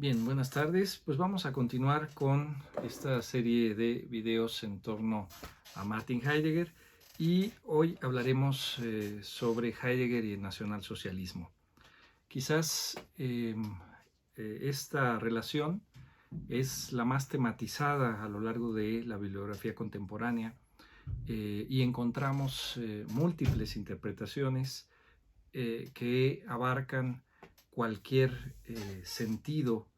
Bien, buenas tardes. Pues vamos a continuar con esta serie de videos en torno a Martin Heidegger y hoy hablaremos sobre Heidegger y el nacionalsocialismo. Quizás esta relación es la más tematizada a lo largo de la bibliografía contemporánea y encontramos múltiples interpretaciones que abarcan cualquier sentido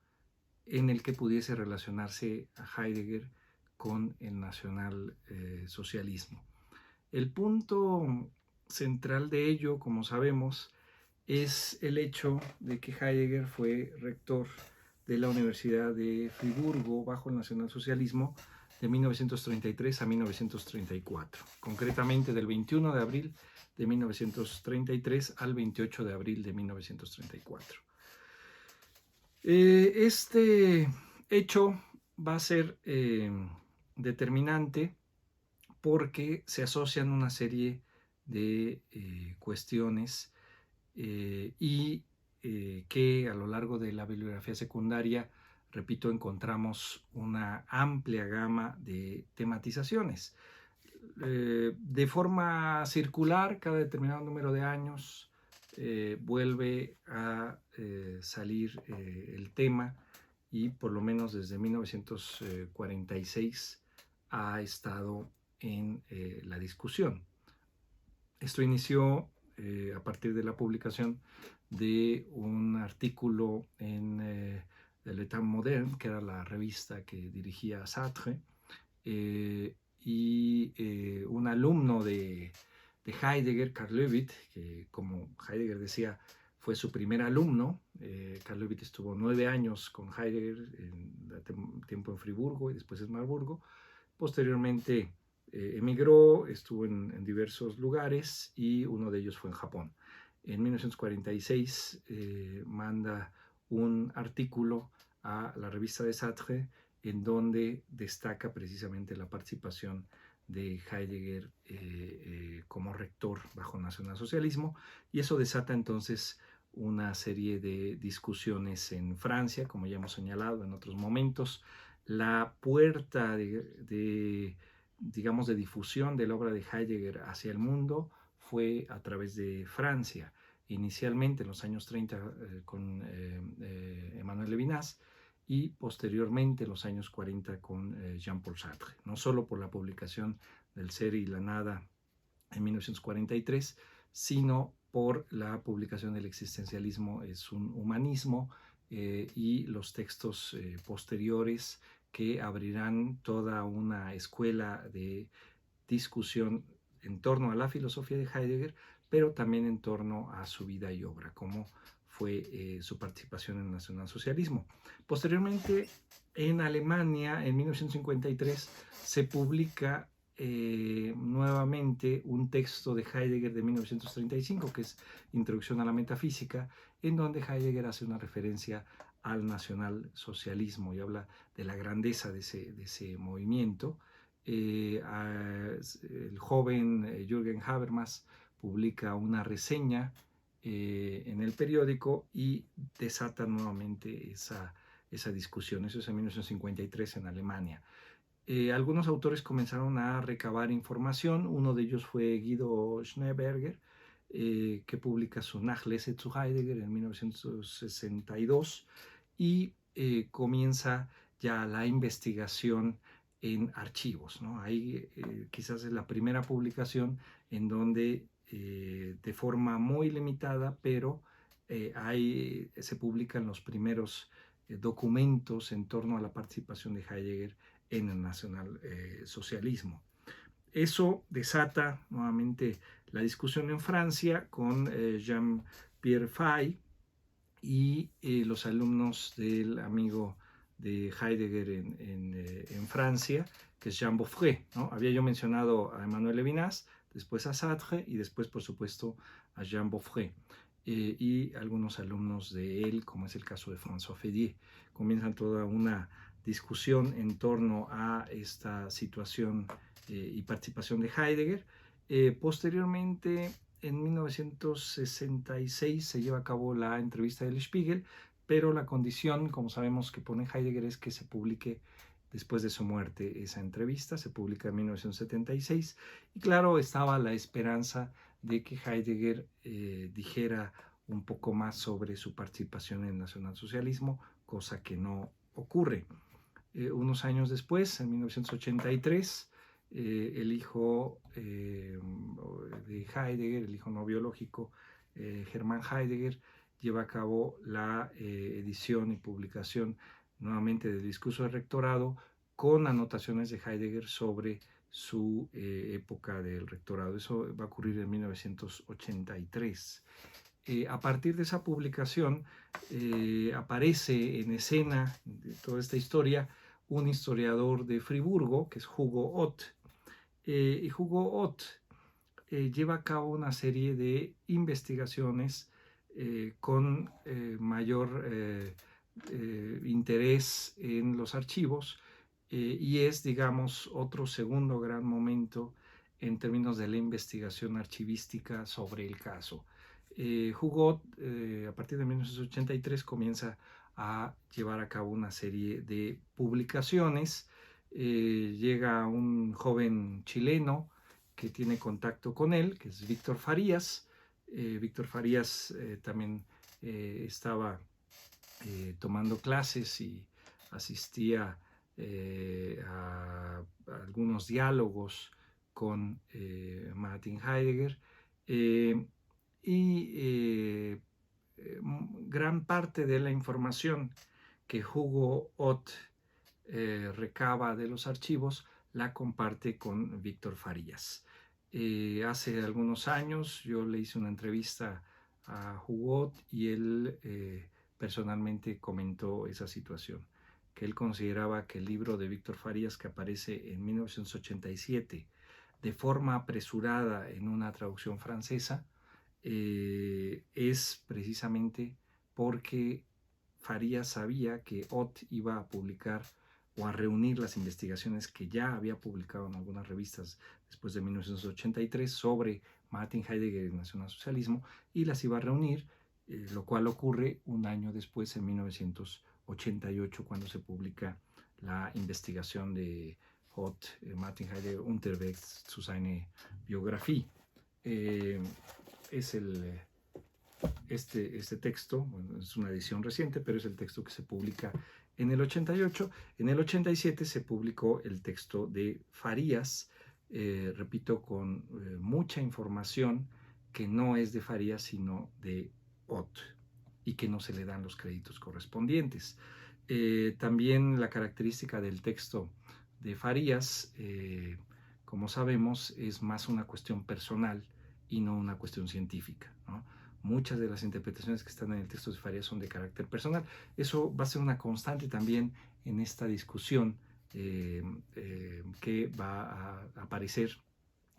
en el que pudiese relacionarse a Heidegger con el nacionalsocialismo. El punto central de ello, como sabemos, es el hecho de que Heidegger fue rector de la Universidad de Friburgo bajo el nacionalsocialismo de 1933 a 1934, concretamente del 21 de abril de 1933 al 28 de abril de 1934. Este hecho va a ser determinante porque se asocian una serie de cuestiones y que a lo largo de la bibliografía secundaria, repito, encontramos una amplia gama de tematizaciones. De forma circular, cada determinado número de años vuelve a salir el tema y por lo menos desde 1946 ha estado en la discusión. Esto inició a partir de la publicación de un artículo en L'État Moderne, que era la revista que dirigía Sartre, y un alumno de Heidegger, Karl Löwith, que como Heidegger decía, fue su primer alumno. Karl Löwith estuvo 9 años con Heidegger, tiempo en Friburgo y después en Marburgo. Posteriormente emigró, estuvo en diversos lugares y uno de ellos fue en Japón. En 1946 manda un artículo a la revista de Sartre en donde destaca precisamente la participación de Heidegger como rector bajo el nacionalsocialismo, y eso desata entonces una serie de discusiones en Francia, como ya hemos señalado en otros momentos. La puerta digamos, de difusión de la obra de Heidegger hacia el mundo fue a través de Francia, inicialmente en los años 30 con Emmanuel Levinas, y posteriormente en los años 40 con Jean-Paul Sartre, no solo por la publicación del Ser y la Nada en 1943, sino por la publicación del Existencialismo es un humanismo y los textos posteriores que abrirán toda una escuela de discusión en torno a la filosofía de Heidegger, pero también en torno a su vida y obra, como fue su participación en el nacionalsocialismo. Posteriormente, en Alemania, en 1953, se publica nuevamente un texto de Heidegger de 1935, que es Introducción a la Metafísica, en donde Heidegger hace una referencia al nacionalsocialismo y habla de la grandeza de ese movimiento. El joven Jürgen Habermas publica una reseña en el periódico y desata nuevamente esa discusión. Eso es en 1953 en Alemania. Algunos autores comenzaron a recabar información. Uno de ellos fue Guido Schneeberger, que publica su Nachlese zu Heidegger en 1962 y comienza ya la investigación en archivos, ¿no? Ahí quizás es la primera publicación en donde de forma muy limitada, pero se publican los primeros documentos en torno a la participación de Heidegger en el nacionalsocialismo. Eso desata nuevamente la discusión en Francia con Jean-Pierre Fay y los alumnos del amigo de Heidegger en Francia, que es Jean Beaufret, ¿no? Había yo mencionado a Emmanuel Levinas, después a Sartre y después, por supuesto, a Jean Beaufret. Y algunos alumnos de él, como es el caso de François Fédier. Comienzan toda una discusión en torno a esta situación y participación de Heidegger. Posteriormente, en 1966 se lleva a cabo la entrevista del Spiegel, pero la condición, como sabemos, que pone Heidegger es que se publique después de su muerte esa entrevista. Se publica en 1976 y claro, estaba la esperanza de que Heidegger dijera un poco más sobre su participación en el nacionalsocialismo, cosa que no ocurre. Unos años después, en 1983, el hijo de Heidegger, el hijo no biológico, Hermann Heidegger, lleva a cabo la edición y publicación nuevamente del discurso del rectorado con anotaciones de Heidegger sobre su época del rectorado. Eso va a ocurrir en 1983. A partir de esa publicación aparece en escena de toda esta historia un historiador de Friburgo, que es Hugo Ott. Y Hugo Ott lleva a cabo una serie de investigaciones con mayor interés en los archivos y es, digamos, otro segundo gran momento en términos de la investigación archivística sobre el caso. Hugo, a partir de 1983, comienza a llevar a cabo una serie de publicaciones. Llega un joven chileno que tiene contacto con él, que es Víctor Farías. Víctor Farías también estaba tomando clases y asistía a algunos diálogos con Martin Heidegger. Y gran parte de la información que Hugo Ott recaba de los archivos la comparte con Víctor Farías. Hace algunos años yo le hice una entrevista a Hugo Ott y él personalmente comentó esa situación, que él consideraba que el libro de Víctor Farías, que aparece en 1987 de forma apresurada en una traducción francesa, es precisamente porque Farías sabía que Ott iba a publicar o a reunir las investigaciones que ya había publicado en algunas revistas después de 1983 sobre Martin Heidegger y el nacionalsocialismo, y las iba a reunir, lo cual ocurre un año después, en 1988, cuando se publica la investigación de Ott, Martin Heidegger, Unterwegs zu seiner Biografie. Es este texto, bueno, es una edición reciente, pero es el texto que se publica en el 88. En el 87 se publicó el texto de Farías, repito, con mucha información que no es de Farías, sino de Ott, y que no se le dan los créditos correspondientes. También la característica del texto de Farías, como sabemos, es más una cuestión personal y no una cuestión científica, ¿no? Muchas de las interpretaciones que están en el texto de Farías son de carácter personal. Eso va a ser una constante también en esta discusión que va a aparecer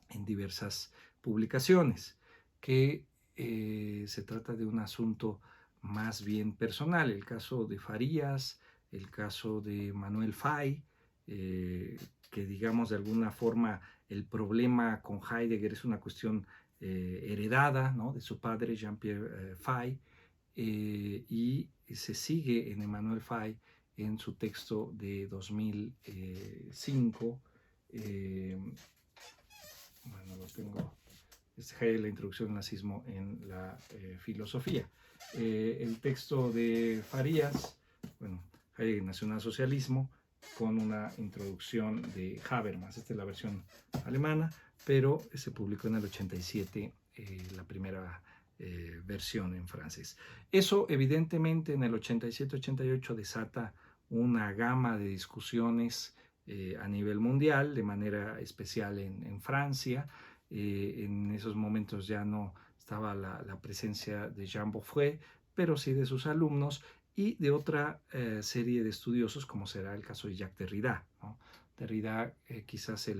en diversas publicaciones, que se trata de un asunto más bien personal. El caso de Farías, el caso de Manuel Fay, que digamos de alguna forma el problema con Heidegger es una cuestión heredada, ¿no?, de su padre Jean-Pierre Fay, y se sigue en Emmanuel Fay en su texto de 2005. Bueno, lo tengo. Es Hegel, la introducción al nazismo en la filosofía. El texto de Farías, bueno, Hegel, nacionalsocialismo, con una introducción de Habermas. Esta es la versión alemana, pero se publicó en el 87 la primera versión en francés. Eso evidentemente en el 87-88 desata una gama de discusiones a nivel mundial, de manera especial en Francia. En esos momentos ya no estaba la presencia de Jean Beaufret, pero sí de sus alumnos y de otra serie de estudiosos, como será el caso de Jacques Derrida, ¿no? Derrida, quizás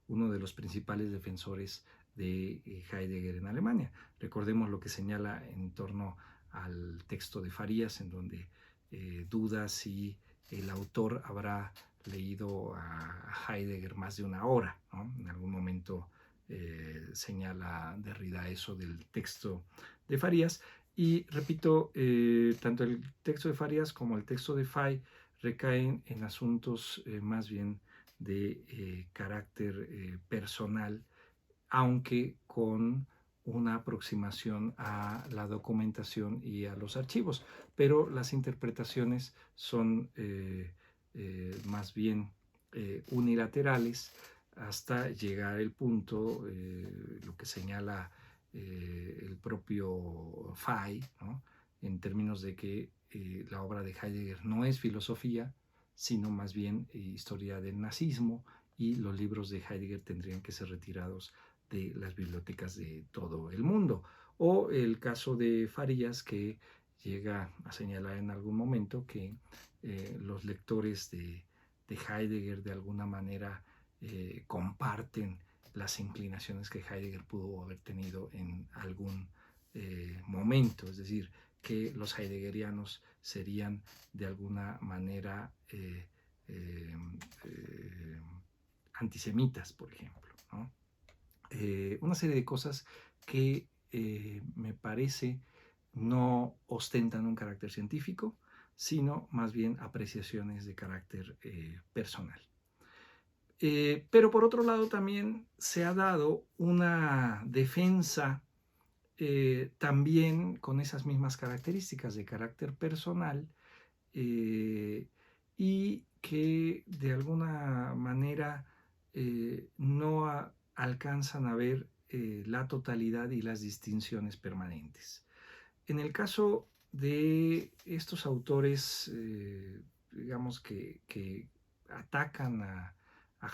uno de los principales defensores de Heidegger en Alemania. Recordemos lo que señala en torno al texto de Farías, en donde duda si el autor habrá leído a Heidegger más de una hora, ¿no?, en algún momento señala Derrida eso del texto de Farías. Y repito, tanto el texto de Farías como el texto de Fay recaen en asuntos más bien de carácter personal, aunque con una aproximación a la documentación y a los archivos, pero las interpretaciones son más bien unilaterales hasta llegar al punto, lo que señala el propio Fay, ¿no? En términos de que la obra de Heidegger no es filosofía, sino más bien historia del nazismo, y los libros de Heidegger tendrían que ser retirados de las bibliotecas de todo el mundo. O el caso de Farías, que llega a señalar en algún momento que los lectores de Heidegger de alguna manera comparten las inclinaciones que Heidegger pudo haber tenido en algún momento, es decir, que los heideggerianos serían de alguna manera antisemitas, por ejemplo, ¿no? Una serie de cosas que me parece no ostentan un carácter científico, sino más bien apreciaciones de carácter personal. Pero por otro lado también se ha dado una defensa también con esas mismas características de carácter personal, y que de alguna manera no alcanzan a ver la totalidad y las distinciones permanentes. En el caso de estos autores, digamos que atacan a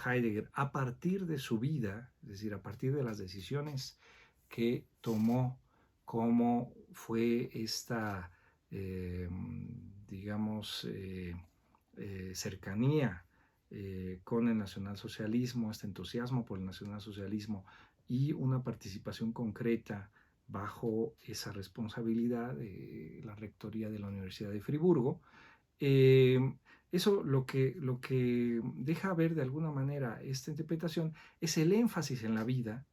Heidegger a partir de su vida, es decir, a partir de las decisiones que tomó, cómo fue esta, digamos, cercanía con el nacionalsocialismo, este entusiasmo por el nacionalsocialismo y una participación concreta bajo esa responsabilidad de la rectoría de la Universidad de Friburgo. Eso lo que deja ver de alguna manera esta interpretación es el énfasis en la vida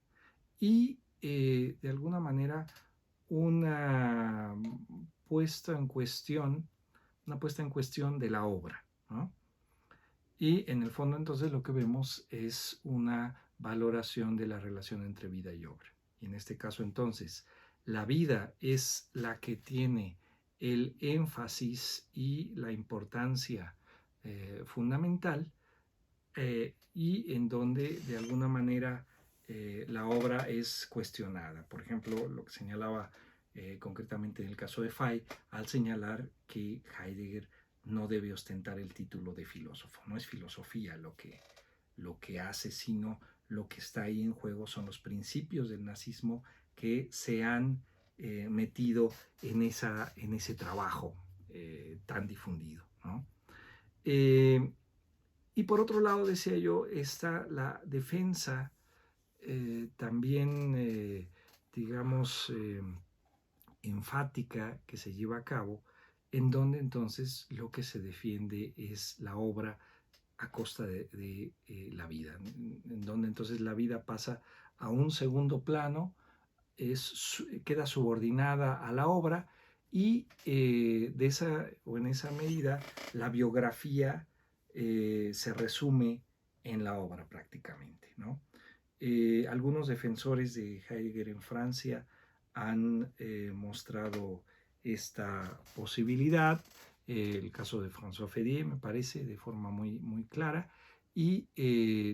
y de alguna manera una puesta en cuestión, de la obra, ¿no? Y en el fondo entonces lo que vemos es una valoración de la relación entre vida y obra. Y en este caso entonces la vida es la que tiene el énfasis y la importancia fundamental, y en donde de alguna manera la obra es cuestionada. Por ejemplo, lo que señalaba concretamente en el caso de Fay, al señalar que Heidegger no debe ostentar el título de filósofo. No es filosofía lo que hace, sino lo que está ahí en juego son los principios del nazismo que se han metido en ese trabajo tan difundido, ¿no? Y por otro lado, decía yo, está la defensa también, digamos, enfática que se lleva a cabo, en donde entonces lo que se defiende es la obra a costa de la vida, en donde entonces la vida pasa a un segundo plano, queda subordinada a la obra, y en esa medida la biografía se resume en la obra prácticamente, ¿no? Algunos defensores de Heidegger en Francia han mostrado esta posibilidad, el caso de François Ferrier me parece de forma muy, muy clara, y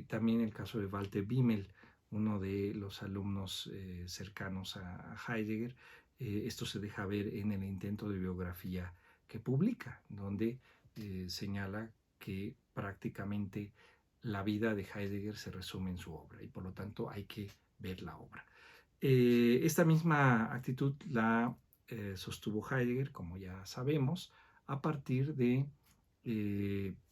también el caso de Walter Bimmel, uno de los alumnos cercanos a Heidegger. Esto se deja ver en el intento de biografía que publica, donde señala que prácticamente la vida de Heidegger se resume en su obra y por lo tanto hay que ver la obra. Esta misma actitud la sostuvo Heidegger, como ya sabemos, a partir de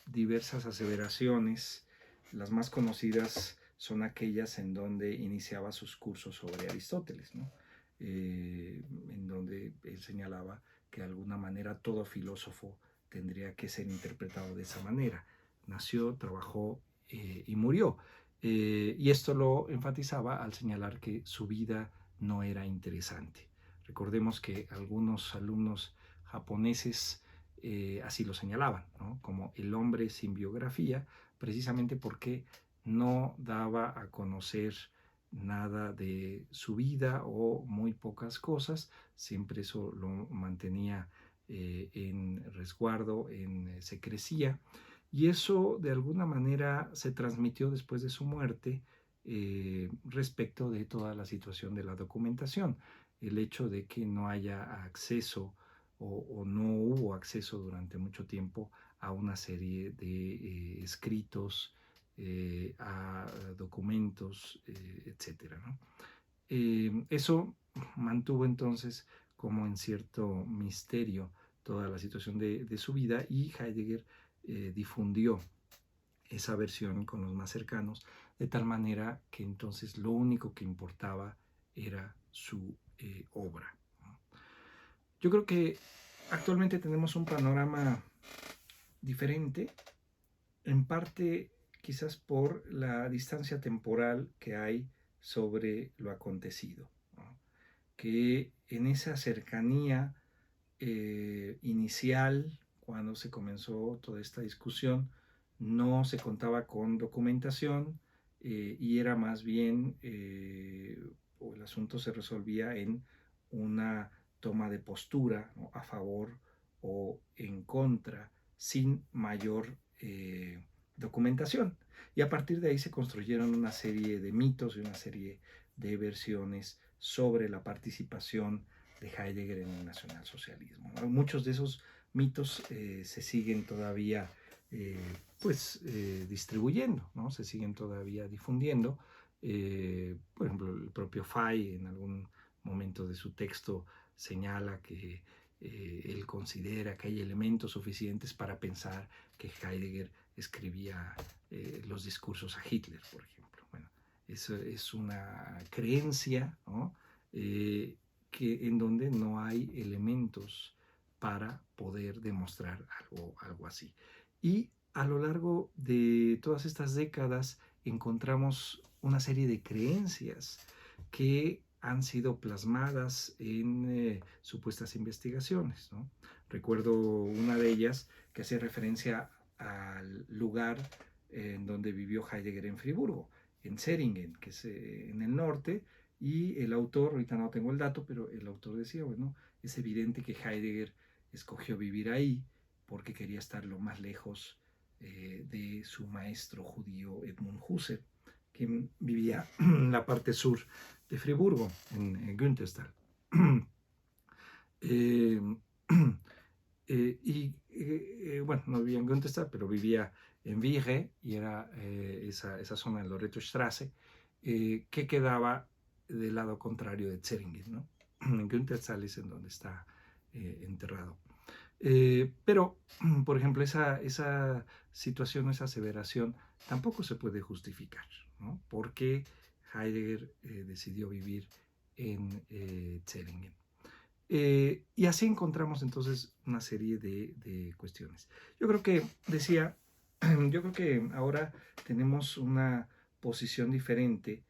diversas aseveraciones. Las más conocidas son aquellas en donde iniciaba sus cursos sobre Aristóteles, ¿no? En donde él señalaba que de alguna manera todo filósofo tendría que ser interpretado de esa manera. Nació, trabajó y murió. Y esto lo enfatizaba al señalar que su vida no era interesante. Recordemos que algunos alumnos japoneses así lo señalaban, ¿no? Como el hombre sin biografía, precisamente porque no daba a conocer nada de su vida o muy pocas cosas, siempre eso lo mantenía en resguardo, en secrecía, y eso de alguna manera se transmitió después de su muerte respecto de toda la situación de la documentación. El hecho de que no haya acceso o no hubo acceso durante mucho tiempo a una serie de escritos, a documentos, etcétera, ¿no? Eso mantuvo entonces como en cierto misterio toda la situación de su vida, y Heidegger difundió esa versión con los más cercanos, de tal manera que entonces lo único que importaba era su obra. Yo creo que actualmente tenemos un panorama diferente, en parte quizás por la distancia temporal que hay sobre lo acontecido, ¿no? Que en esa cercanía inicial, cuando se comenzó toda esta discusión, no se contaba con documentación y era más bien, o el asunto se resolvía en una toma de postura, ¿no? A favor o en contra, sin mayor documentación. Y a partir de ahí se construyeron una serie de mitos y una serie de versiones sobre la participación de Heidegger en el nacionalsocialismo. Muchos de esos mitos se siguen todavía distribuyendo, ¿no? Se siguen todavía difundiendo. Por ejemplo, el propio Fay en algún momento de su texto señala que él considera que hay elementos suficientes para pensar que Heidegger escribía los discursos a Hitler, por ejemplo. Bueno, eso es una creencia, ¿no? En donde no hay elementos para poder demostrar algo así. Y a lo largo de todas estas décadas encontramos una serie de creencias que han sido plasmadas en supuestas investigaciones, ¿no? Recuerdo una de ellas que hace referencia al lugar en donde vivió Heidegger en Friburgo, en Zeringen, que es en el norte, y el autor, ahorita no tengo el dato, pero el autor decía, bueno, es evidente que Heidegger escogió vivir ahí porque quería estar lo más lejos de su maestro judío Edmund Husserl, que vivía en la parte sur de Friburgo, en Günthestal. Bueno, no vivía en Günthestal, pero vivía en Vigue, y era esa zona de Loreto-Strasse, que quedaba del lado contrario de Zeringen, ¿no? En Günthestal es en donde está enterrado. Pero, por ejemplo, esa situación, esa aseveración, tampoco se puede justificar, ¿no? Porque Heidegger decidió vivir en Zeringen. Y así encontramos entonces una serie de cuestiones. Yo creo que, yo creo que ahora tenemos una posición diferente,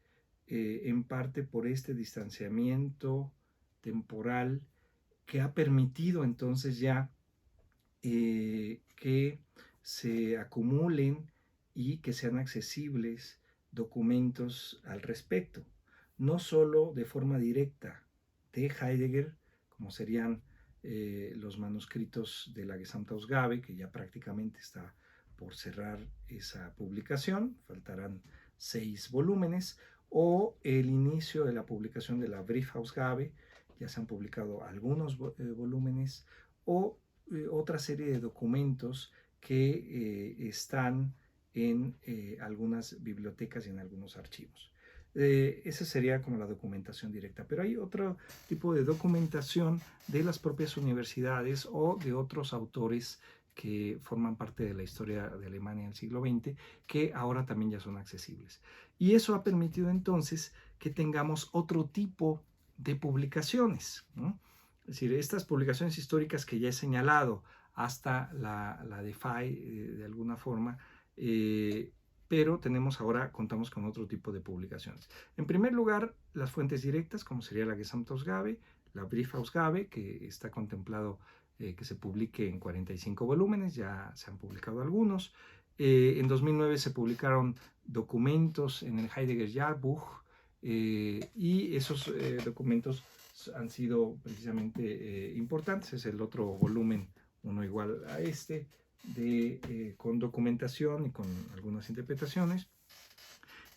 en parte por este distanciamiento temporal que ha permitido entonces ya que se acumulen y que sean accesibles documentos al respecto, no solo de forma directa de Heidegger, como serían los manuscritos de la Gesamtausgabe, que ya prácticamente está por cerrar esa publicación, faltarán 6 volúmenes, o el inicio de la publicación de la Briefausgabe, ya se han publicado algunos volúmenes, o otra serie de documentos que están en algunas bibliotecas y en algunos archivos. Esa sería como la documentación directa, pero hay otro tipo de documentación de las propias universidades o de otros autores que forman parte de la historia de Alemania en el siglo XX, que ahora también ya son accesibles. Y eso ha permitido entonces que tengamos otro tipo de publicaciones, ¿no? Es decir, estas publicaciones históricas que ya he señalado, hasta la de Fay, de alguna forma, pero contamos con otro tipo de publicaciones. En primer lugar, las fuentes directas, como sería la Gesamtausgabe, la Briefausgabe, que está contemplado que se publique en 45 volúmenes, ya se han publicado algunos. En 2009 se publicaron documentos en el Heidegger Jahrbuch, y esos documentos han sido precisamente importantes. Es el otro volumen, uno igual a este, con documentación y con algunas interpretaciones.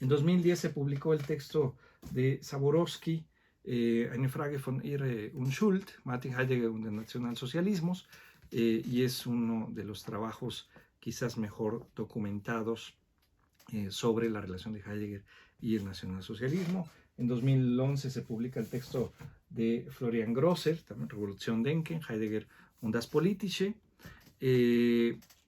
En 2010 se publicó el texto de Saborowski, Eine Frage von Irre und Schuld, Martin Heidegger und der Nationalsozialismus, y es uno de los trabajos quizás mejor documentados sobre la relación de Heidegger y el nacionalsocialismo. En 2011 se publica el texto de Florian Grosser, también Revolution Denken, Heidegger und das Politische.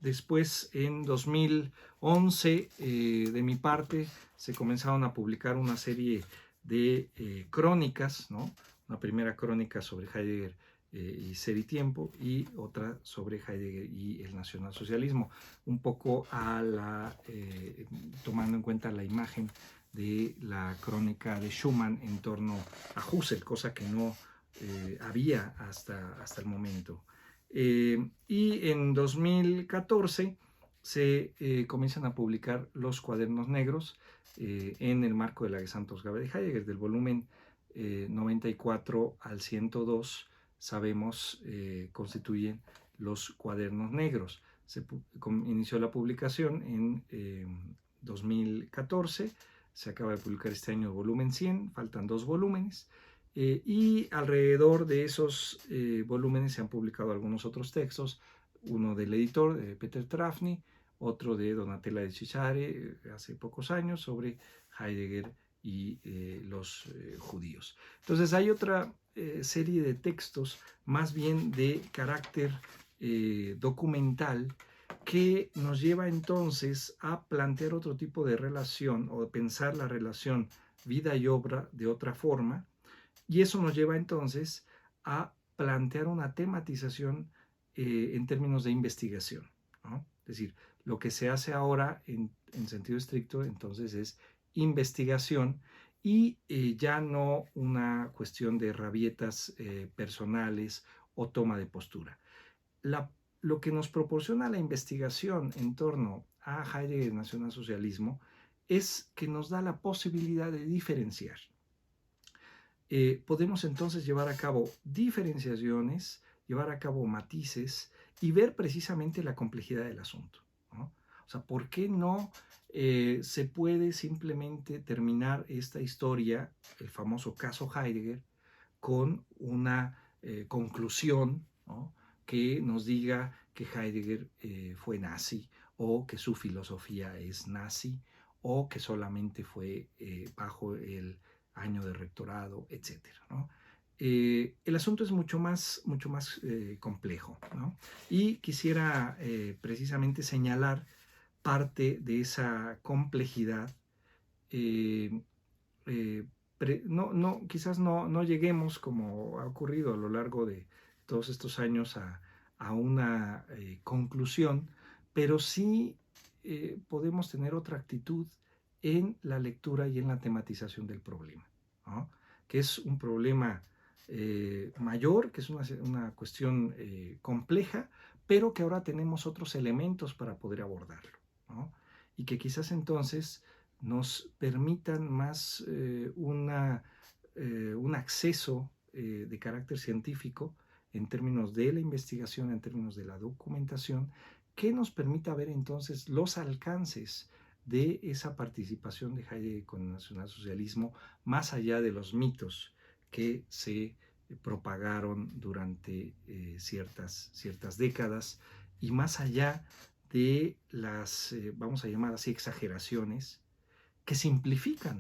Después, en 2011, de mi parte, se comenzaron a publicar una serie de crónicas, ¿no? Una primera crónica sobre Heidegger y Ser y Tiempo, y otra sobre Heidegger y el nacionalsocialismo, un poco tomando en cuenta la imagen de la crónica de Schumann en torno a Husserl, cosa que no había hasta el momento. Y en 2014 se comienzan a publicar los cuadernos negros en el marco de la Gesamtausgabe de Heidegger, del volumen 94 al 102, sabemos, constituyen los cuadernos negros. Se inició la publicación en 2014, se acaba de publicar este año el volumen 100, faltan 2 volúmenes. Y alrededor de esos volúmenes se han publicado algunos otros textos, uno del editor Peter Trafny, otro de Donatella de Cesare hace pocos años sobre Heidegger y los judíos. Entonces hay otra serie de textos más bien de carácter documental, que nos lleva entonces a plantear otro tipo de relación o pensar la relación vida y obra de otra forma. Y eso nos lleva entonces a plantear una tematización en términos de investigación, ¿no? Es decir, lo que se hace ahora en sentido estricto entonces es investigación, y ya no una cuestión de rabietas personales o toma de postura. Lo que nos proporciona la investigación en torno a Heidegger y el nacionalsocialismo es que nos da la posibilidad de diferenciar. Podemos entonces llevar a cabo diferenciaciones, llevar a cabo matices y ver precisamente la complejidad del asunto, ¿no? O sea, ¿por qué no se puede simplemente terminar esta historia, el famoso caso Heidegger, con una conclusión, ¿no?, que nos diga que Heidegger fue nazi, o que su filosofía es nazi, o que solamente fue bajo el año de rectorado, etcétera, ¿no? El asunto es mucho más complejo, ¿no? Y quisiera precisamente señalar parte de esa complejidad. Quizás no lleguemos, como ha ocurrido a lo largo de todos estos años, a una conclusión, pero sí podemos tener otra actitud en la lectura y en la tematización del problema, ¿no? Que es un problema mayor, que es una cuestión compleja, pero que ahora tenemos otros elementos para poder abordarlo, ¿no? Y que quizás entonces nos permitan más un acceso de carácter científico en términos de la investigación, en términos de la documentación, que nos permita ver entonces los alcances de esa participación de Heidegger con el nacionalsocialismo, más allá de los mitos que se propagaron durante ciertas décadas, y más allá de las, vamos a llamar así, exageraciones que simplifican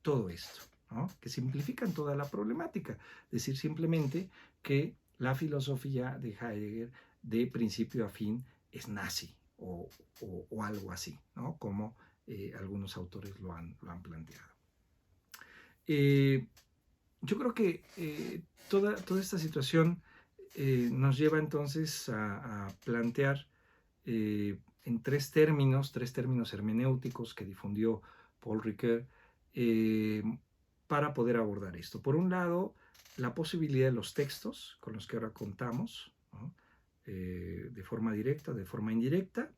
todo esto, ¿no?, que simplifican toda la problemática. Decir simplemente que la filosofía de Heidegger de principio a fin es nazi o algo así, ¿no?, como algunos autores lo han planteado. Yo creo que toda esta situación nos lleva entonces a plantear en tres términos hermenéuticos que difundió Paul Ricoeur para poder abordar esto. Por un lado, la posibilidad de los textos con los que ahora contamos, ¿no? De forma directa, de forma indirecta.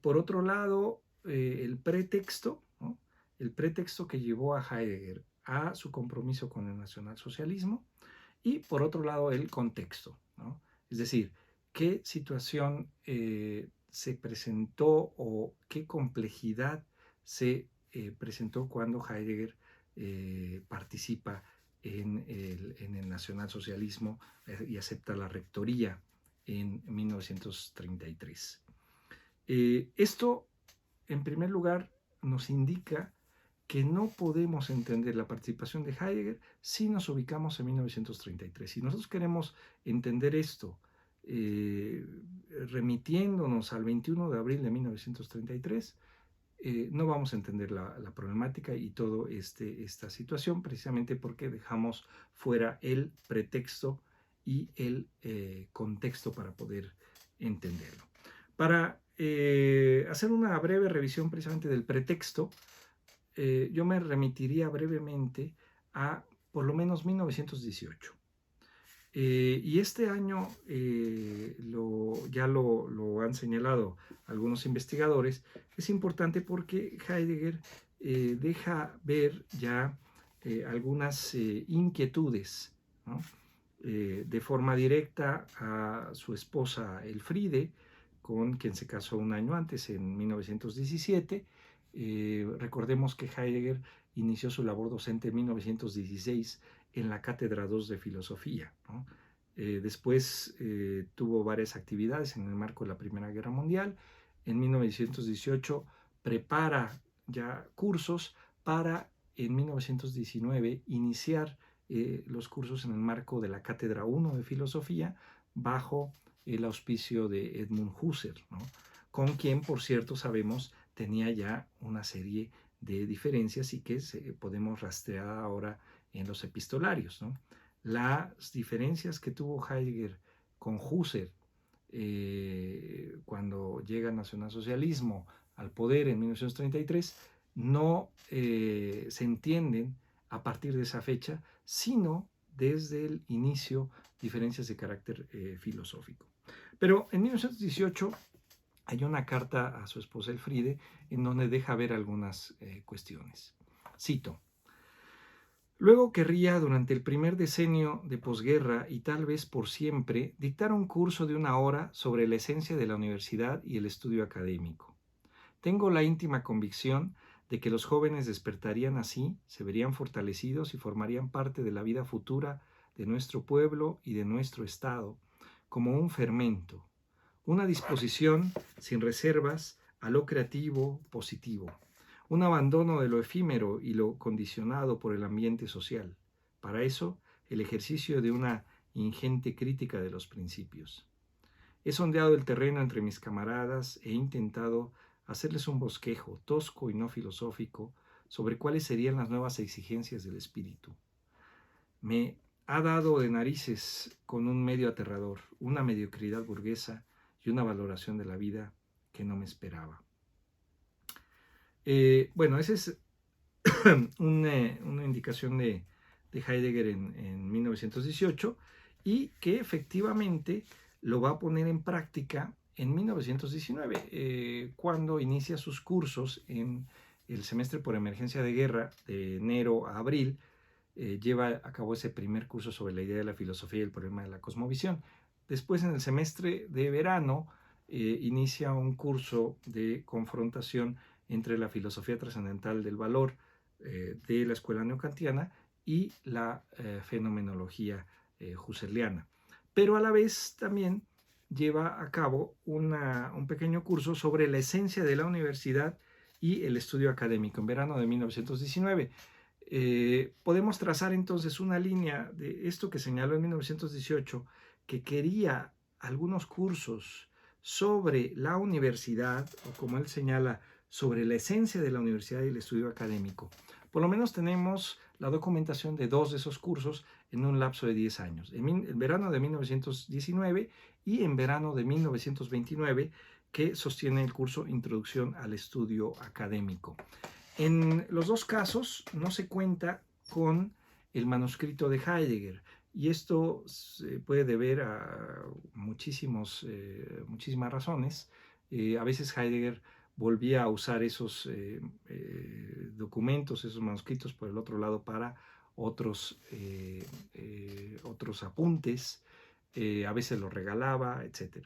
Por otro lado, el pretexto, ¿no? El pretexto que llevó a Heidegger a su compromiso con el nacionalsocialismo, y por otro lado el contexto, ¿no? Es decir, qué situación se presentó o qué complejidad se presentó cuando Heidegger participa en el nacionalsocialismo y acepta la rectoría en 1933. Esto, en primer lugar, nos indica que no podemos entender la participación de Heidegger si nos ubicamos en 1933. Si nosotros queremos entender esto remitiéndonos al 21 de abril de 1933, no vamos a entender la problemática y toda esta situación, precisamente porque dejamos fuera el pretexto y el contexto para poder entenderlo. Para hacer una breve revisión precisamente del pretexto, yo me remitiría brevemente a por lo menos 1918. Y este año ya lo han señalado algunos investigadores, es importante porque Heidegger deja ver ya algunas inquietudes, ¿no? De forma directa a su esposa Elfriede, con quien se casó un año antes, en 1917. Recordemos que Heidegger inició su labor docente en 1916 en la Cátedra II de Filosofía, ¿no? Después tuvo varias actividades en el marco de la Primera Guerra Mundial. En 1918 prepara ya cursos para, en 1919, iniciar los cursos en el marco de la Cátedra I de Filosofía bajo el auspicio de Edmund Husserl, ¿no? Con quien, por cierto, sabemos tenía ya una serie de diferencias y que podemos rastrear ahora en los epistolarios, ¿no? Las diferencias que tuvo Heidegger con Husserl cuando llega el nacionalsocialismo al poder en 1933 no se entienden a partir de esa fecha, sino desde el inicio diferencias de carácter filosófico. Pero en 1918 hay una carta a su esposa Elfriede en donde deja ver algunas cuestiones. Cito: luego querría, durante el primer decenio de posguerra y tal vez por siempre, dictar un curso de 1 hora sobre la esencia de la universidad y el estudio académico. Tengo la íntima convicción de que los jóvenes despertarían así, se verían fortalecidos y formarían parte de la vida futura de nuestro pueblo y de nuestro Estado, como un fermento, una disposición sin reservas a lo creativo, positivo, un abandono de lo efímero y lo condicionado por el ambiente social. Para eso, el ejercicio de una ingente crítica de los principios. He sondeado el terreno entre mis camaradas e intentado hacerles un bosquejo tosco y no filosófico sobre cuáles serían las nuevas exigencias del espíritu. Me ha dado de narices con un medio aterrador, una mediocridad burguesa y una valoración de la vida que no me esperaba. Bueno, esa es una indicación de Heidegger en 1918 y que efectivamente lo va a poner en práctica en 1919, cuando inicia sus cursos en el semestre por emergencia de guerra de enero a abril. Lleva a cabo ese primer curso sobre la idea de la filosofía y el problema de la cosmovisión. Después, en el semestre de verano, inicia un curso de confrontación entre la filosofía trascendental del valor de la escuela neokantiana y la fenomenología husserliana. Pero a la vez también lleva a cabo un pequeño curso sobre la esencia de la universidad y el estudio académico en verano de 1919. Podemos trazar entonces una línea de esto que señaló en 1918, que quería algunos cursos sobre la universidad, o como él señala, sobre la esencia de la universidad y el estudio académico. Por lo menos tenemos la documentación de 2 de esos cursos en un lapso de 10 años, en verano de 1919 y en verano de 1929, que sostiene el curso Introducción al Estudio Académico. En los dos casos no se cuenta con el manuscrito de Heidegger, y esto se puede deber a muchísimas razones. A veces Heidegger volvía a usar esos documentos, esos manuscritos por el otro lado para otros apuntes, a veces los regalaba, etc.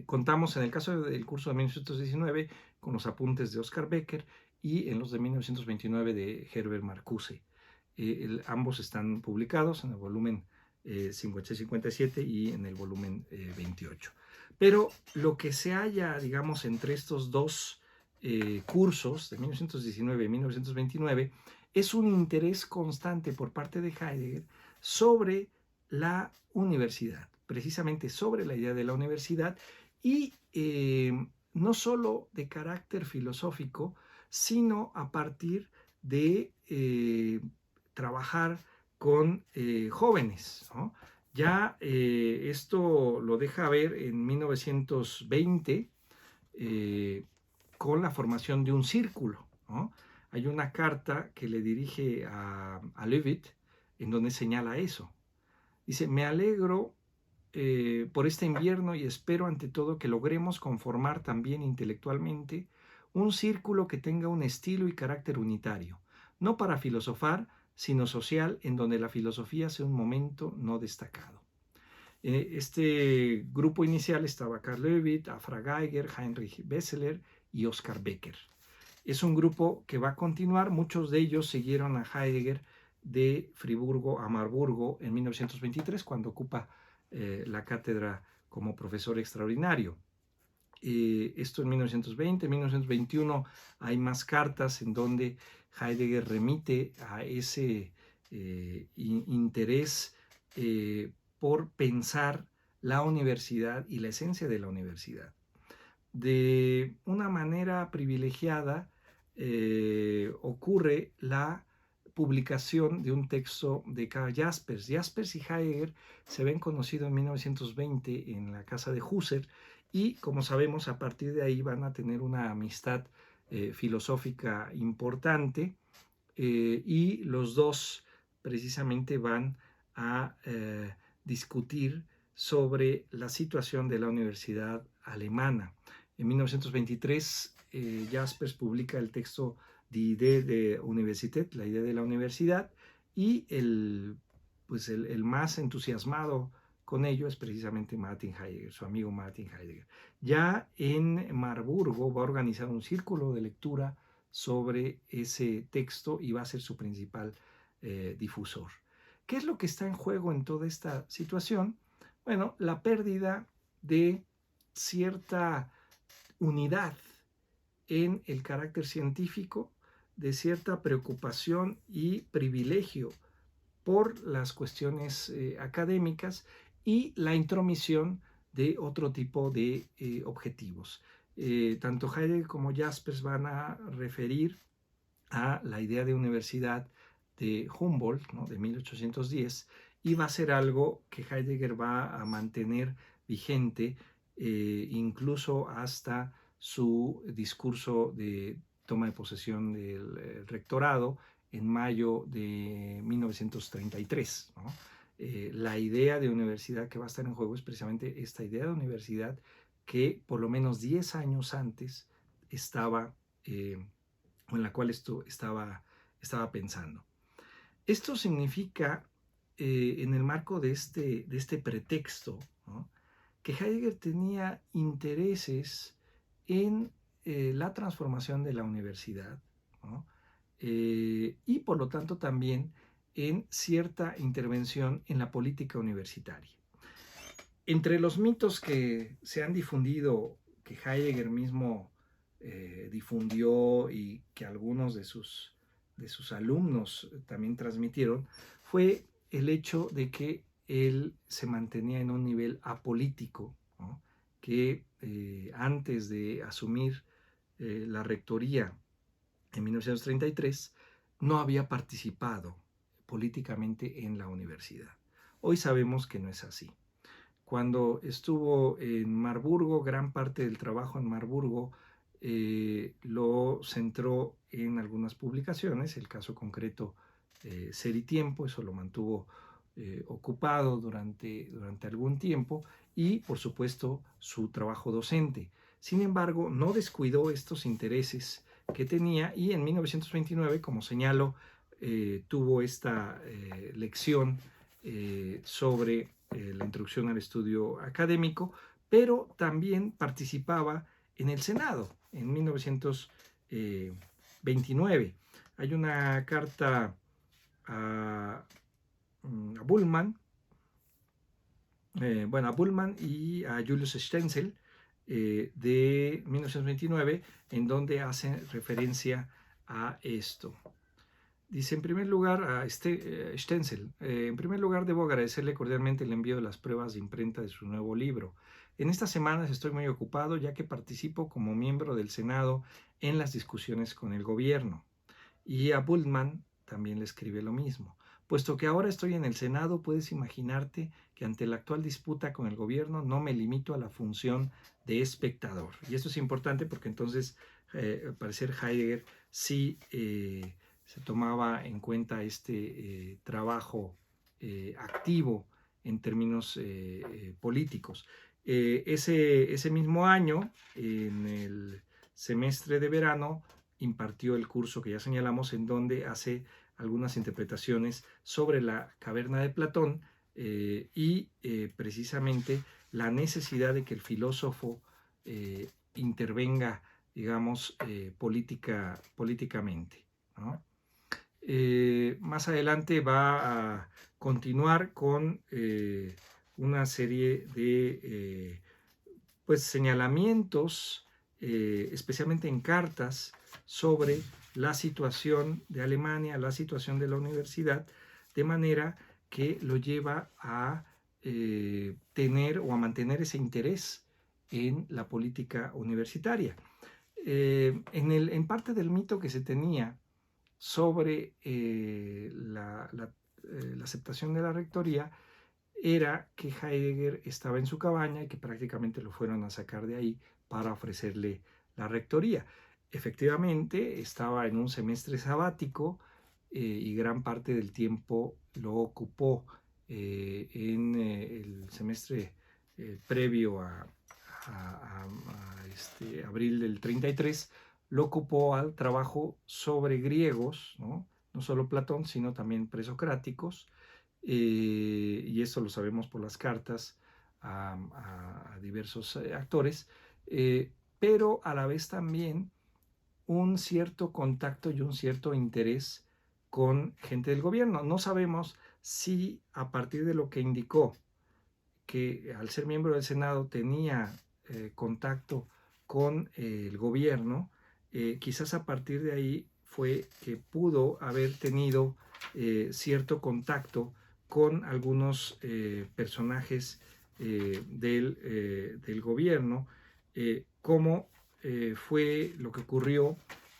Contamos en el caso del curso de 1919 con los apuntes de Oscar Becker y en los de 1929 de Herbert Marcuse. Ambos están publicados en el volumen 56-57 y en el volumen 28. Pero lo que se halla, digamos, entre estos dos cursos de 1919 y 1929 es un interés constante por parte de Heidegger sobre la universidad, precisamente sobre la idea de la universidad, y no solo de carácter filosófico, sino a partir de trabajar con jóvenes, ¿no? Ya esto lo deja ver en 1920 con la formación de un círculo, ¿no? Hay una carta que le dirige a Leavitt en donde señala eso. Dice: me alegro por este invierno y espero ante todo que logremos conformar también intelectualmente un círculo que tenga un estilo y carácter unitario, no para filosofar, sino social, en donde la filosofía sea un momento no destacado. Este grupo inicial estaba Karl Leavitt, Afra Geiger, Heinrich Besseler y Oscar Becker. Es un grupo que va a continuar. Muchos de ellos siguieron a Heidegger de Friburgo a Marburgo en 1923, cuando ocupa la cátedra como profesor extraordinario. Esto en 1920, en 1921 hay más cartas en donde Heidegger remite a ese interés por pensar la universidad y la esencia de la universidad. De una manera privilegiada ocurre la publicación de un texto de Karl Jaspers. Jaspers y Heidegger se habían conocido en 1920 en la casa de Husserl, y como sabemos, a partir de ahí van a tener una amistad filosófica importante, y los dos precisamente van a discutir sobre la situación de la universidad alemana. En 1923, Jaspers publica el texto Die Idee der Universität, la idea de la universidad, y el más entusiasmado con ello es precisamente Martin Heidegger, su amigo Martin Heidegger. Ya en Marburgo va a organizar un círculo de lectura sobre ese texto y va a ser su principal difusor. ¿Qué es lo que está en juego en toda esta situación? Bueno, la pérdida de cierta unidad en el carácter científico, de cierta preocupación y privilegio por las cuestiones académicas, y la intromisión de otro tipo de objetivos. Tanto Heidegger como Jaspers van a referir a la idea de universidad de Humboldt, ¿no?, de 1810, y va a ser algo que Heidegger va a mantener vigente incluso hasta su discurso de toma de posesión del rectorado en mayo de 1933, ¿no? La idea de universidad que va a estar en juego es precisamente esta idea de universidad que por lo menos 10 años antes estaba, o en la cual esto estaba pensando. Esto significa, en el marco de este pretexto, ¿no?, que Heidegger tenía intereses en la transformación de la universidad, ¿no?, y por lo tanto también en cierta intervención en la política universitaria. Entre los mitos que se han difundido, que Heidegger mismo difundió y que algunos de sus alumnos también transmitieron, fue el hecho de que él se mantenía en un nivel apolítico, ¿no?, que antes de asumir la rectoría en 1933 no había participado políticamente en la universidad. Hoy sabemos que no es así. Cuando estuvo en Marburgo, gran parte del trabajo en Marburgo lo centró en algunas publicaciones, el caso concreto Ser y Tiempo, eso lo mantuvo ocupado durante algún tiempo, y por supuesto su trabajo docente. Sin embargo, no descuidó estos intereses que tenía, y en 1929, como señalo, tuvo esta lección sobre la introducción al estudio académico, pero también participaba en el Senado en 1929. Hay una carta a Bullmann, a Bullmann y a Julius Stenzel de 1929, en donde hace referencia a esto. Dice, en primer lugar, a Stenzel, en primer lugar debo agradecerle cordialmente el envío de las pruebas de imprenta de su nuevo libro. En estas semanas estoy muy ocupado ya que participo como miembro del Senado en las discusiones con el gobierno. Y a Bultmann también le escribe lo mismo. Puesto que ahora estoy en el Senado, puedes imaginarte que ante la actual disputa con el gobierno no me limito a la función de espectador. Y esto es importante porque entonces, al parecer, Heidegger sí se tomaba en cuenta este trabajo activo en términos políticos. Ese mismo año, en el semestre de verano, impartió el curso que ya señalamos, en donde hace algunas interpretaciones sobre la caverna de Platón y precisamente la necesidad de que el filósofo intervenga, digamos, políticamente, ¿no? Más adelante va a continuar con una serie de pues señalamientos, especialmente en cartas, sobre la situación de Alemania, la situación de la universidad, de manera que lo lleva a tener o a mantener ese interés en la política universitaria. En parte del mito que se tenía sobre la aceptación de la rectoría, era que Heidegger estaba en su cabaña y que prácticamente lo fueron a sacar de ahí para ofrecerle la rectoría. Efectivamente, estaba en un semestre sabático y gran parte del tiempo lo ocupó en el semestre previo a abril del 33, lo ocupó al trabajo sobre griegos, ¿no? No solo Platón, sino también presocráticos, y esto lo sabemos por las cartas a diversos actores, pero a la vez también un cierto contacto y un cierto interés con gente del gobierno. No sabemos si a partir de lo que indicó, que al ser miembro del Senado tenía contacto con el gobierno, quizás a partir de ahí fue que pudo haber tenido cierto contacto con algunos personajes del gobierno, como fue lo que ocurrió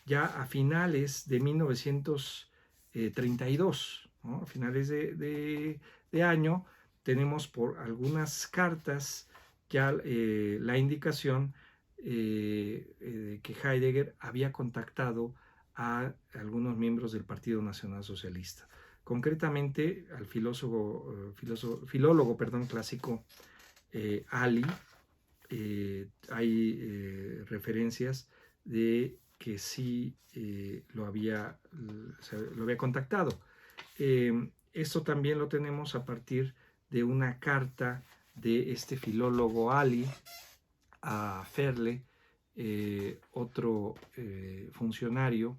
ya a finales de 1932, ¿no? A finales de año, tenemos por algunas cartas ya la indicación que Heidegger había contactado a algunos miembros del Partido Nacional Socialista, concretamente al filólogo clásico Ali. Hay referencias de que sí lo había contactado. Esto también lo tenemos a partir de una carta de este filólogo Ali a Ferle, otro funcionario,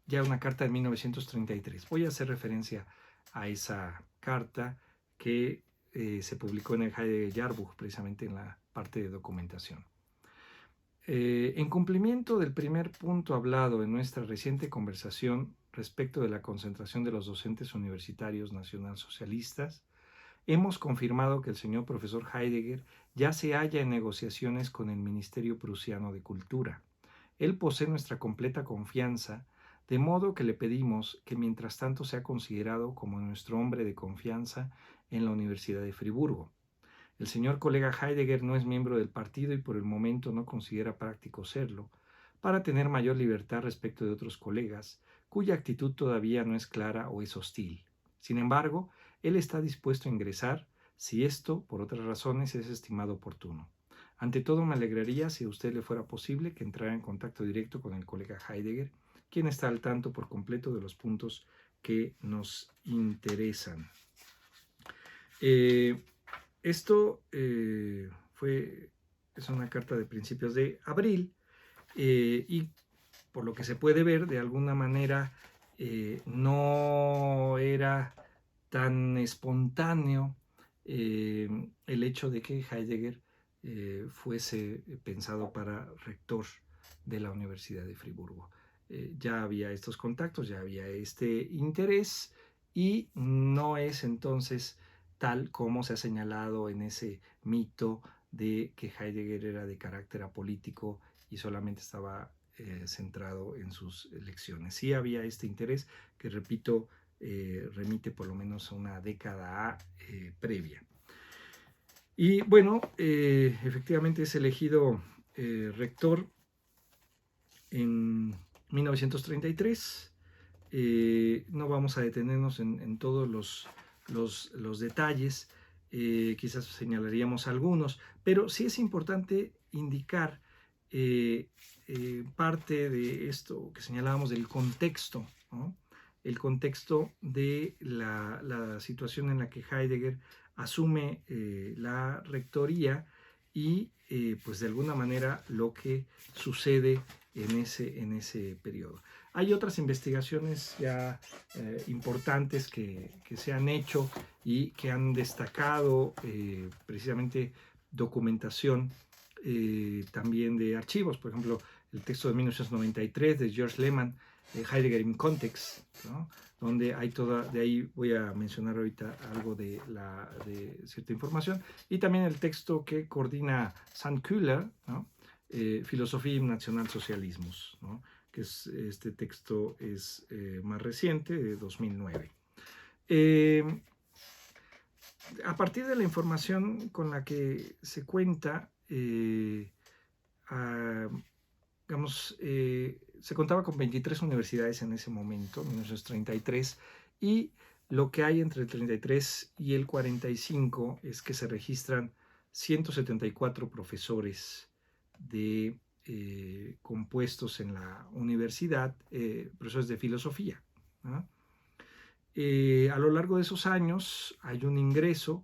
ya una carta de 1933. Voy a hacer referencia a esa carta que se publicó en el Heidegger Jahrbuch, precisamente en la parte de documentación. En cumplimiento del primer punto hablado en nuestra reciente conversación respecto de la concentración de los docentes universitarios nacionalsocialistas, hemos confirmado que el señor profesor Heidegger ya se halla en negociaciones con el Ministerio Prusiano de Cultura. Él posee nuestra completa confianza de modo que le pedimos que mientras tanto sea considerado como nuestro hombre de confianza en la Universidad de Friburgo. El señor colega Heidegger no es miembro del partido y por el momento no considera práctico serlo, para tener mayor libertad respecto de otros colegas, cuya actitud todavía no es clara o es hostil. Sin embargo, él está dispuesto a ingresar si esto, por otras razones, es estimado oportuno. Ante todo, me alegraría si a usted le fuera posible que entrara en contacto directo con el colega Heidegger, quien está al tanto por completo de los puntos que nos interesan. Esto es una carta de principios de abril y por lo que se puede ver, de alguna manera no era tan espontáneo el hecho de que Heidegger fuese pensado para rector de la Universidad de Friburgo. Ya había estos contactos, ya había este interés y no es entonces tal como se ha señalado en ese mito de que Heidegger era de carácter apolítico y solamente estaba centrado en sus lecciones. Sí había este interés que, repito, remite por lo menos a una década previa. Y bueno, efectivamente es elegido rector en 1933. No vamos a detenernos en todos los detalles, quizás señalaríamos algunos, pero sí es importante indicar parte de esto que señalábamos del contexto, ¿no? El contexto de la situación en la que Heidegger asume la rectoría y pues de alguna manera lo que sucede en ese periodo. Hay otras investigaciones ya importantes que se han hecho y que han destacado precisamente documentación también de archivos, por ejemplo, el texto de 1993 de George Lehmann, Heidegger in Context, ¿no? Donde hay de ahí voy a mencionar ahorita algo de cierta información, y también el texto que coordina Sandkühler, ¿no? Filosofía y Nacionalsocialismos, ¿no? Que este texto es más reciente, de 2009. A partir de la información con la que se cuenta, digamos, se contaba con 23 universidades en ese momento, 1933, y lo que hay entre el 33 y el 45 es que se registran 174 profesores compuestos en la universidad, profesores de filosofía, ¿no? A lo largo de esos años hay un ingreso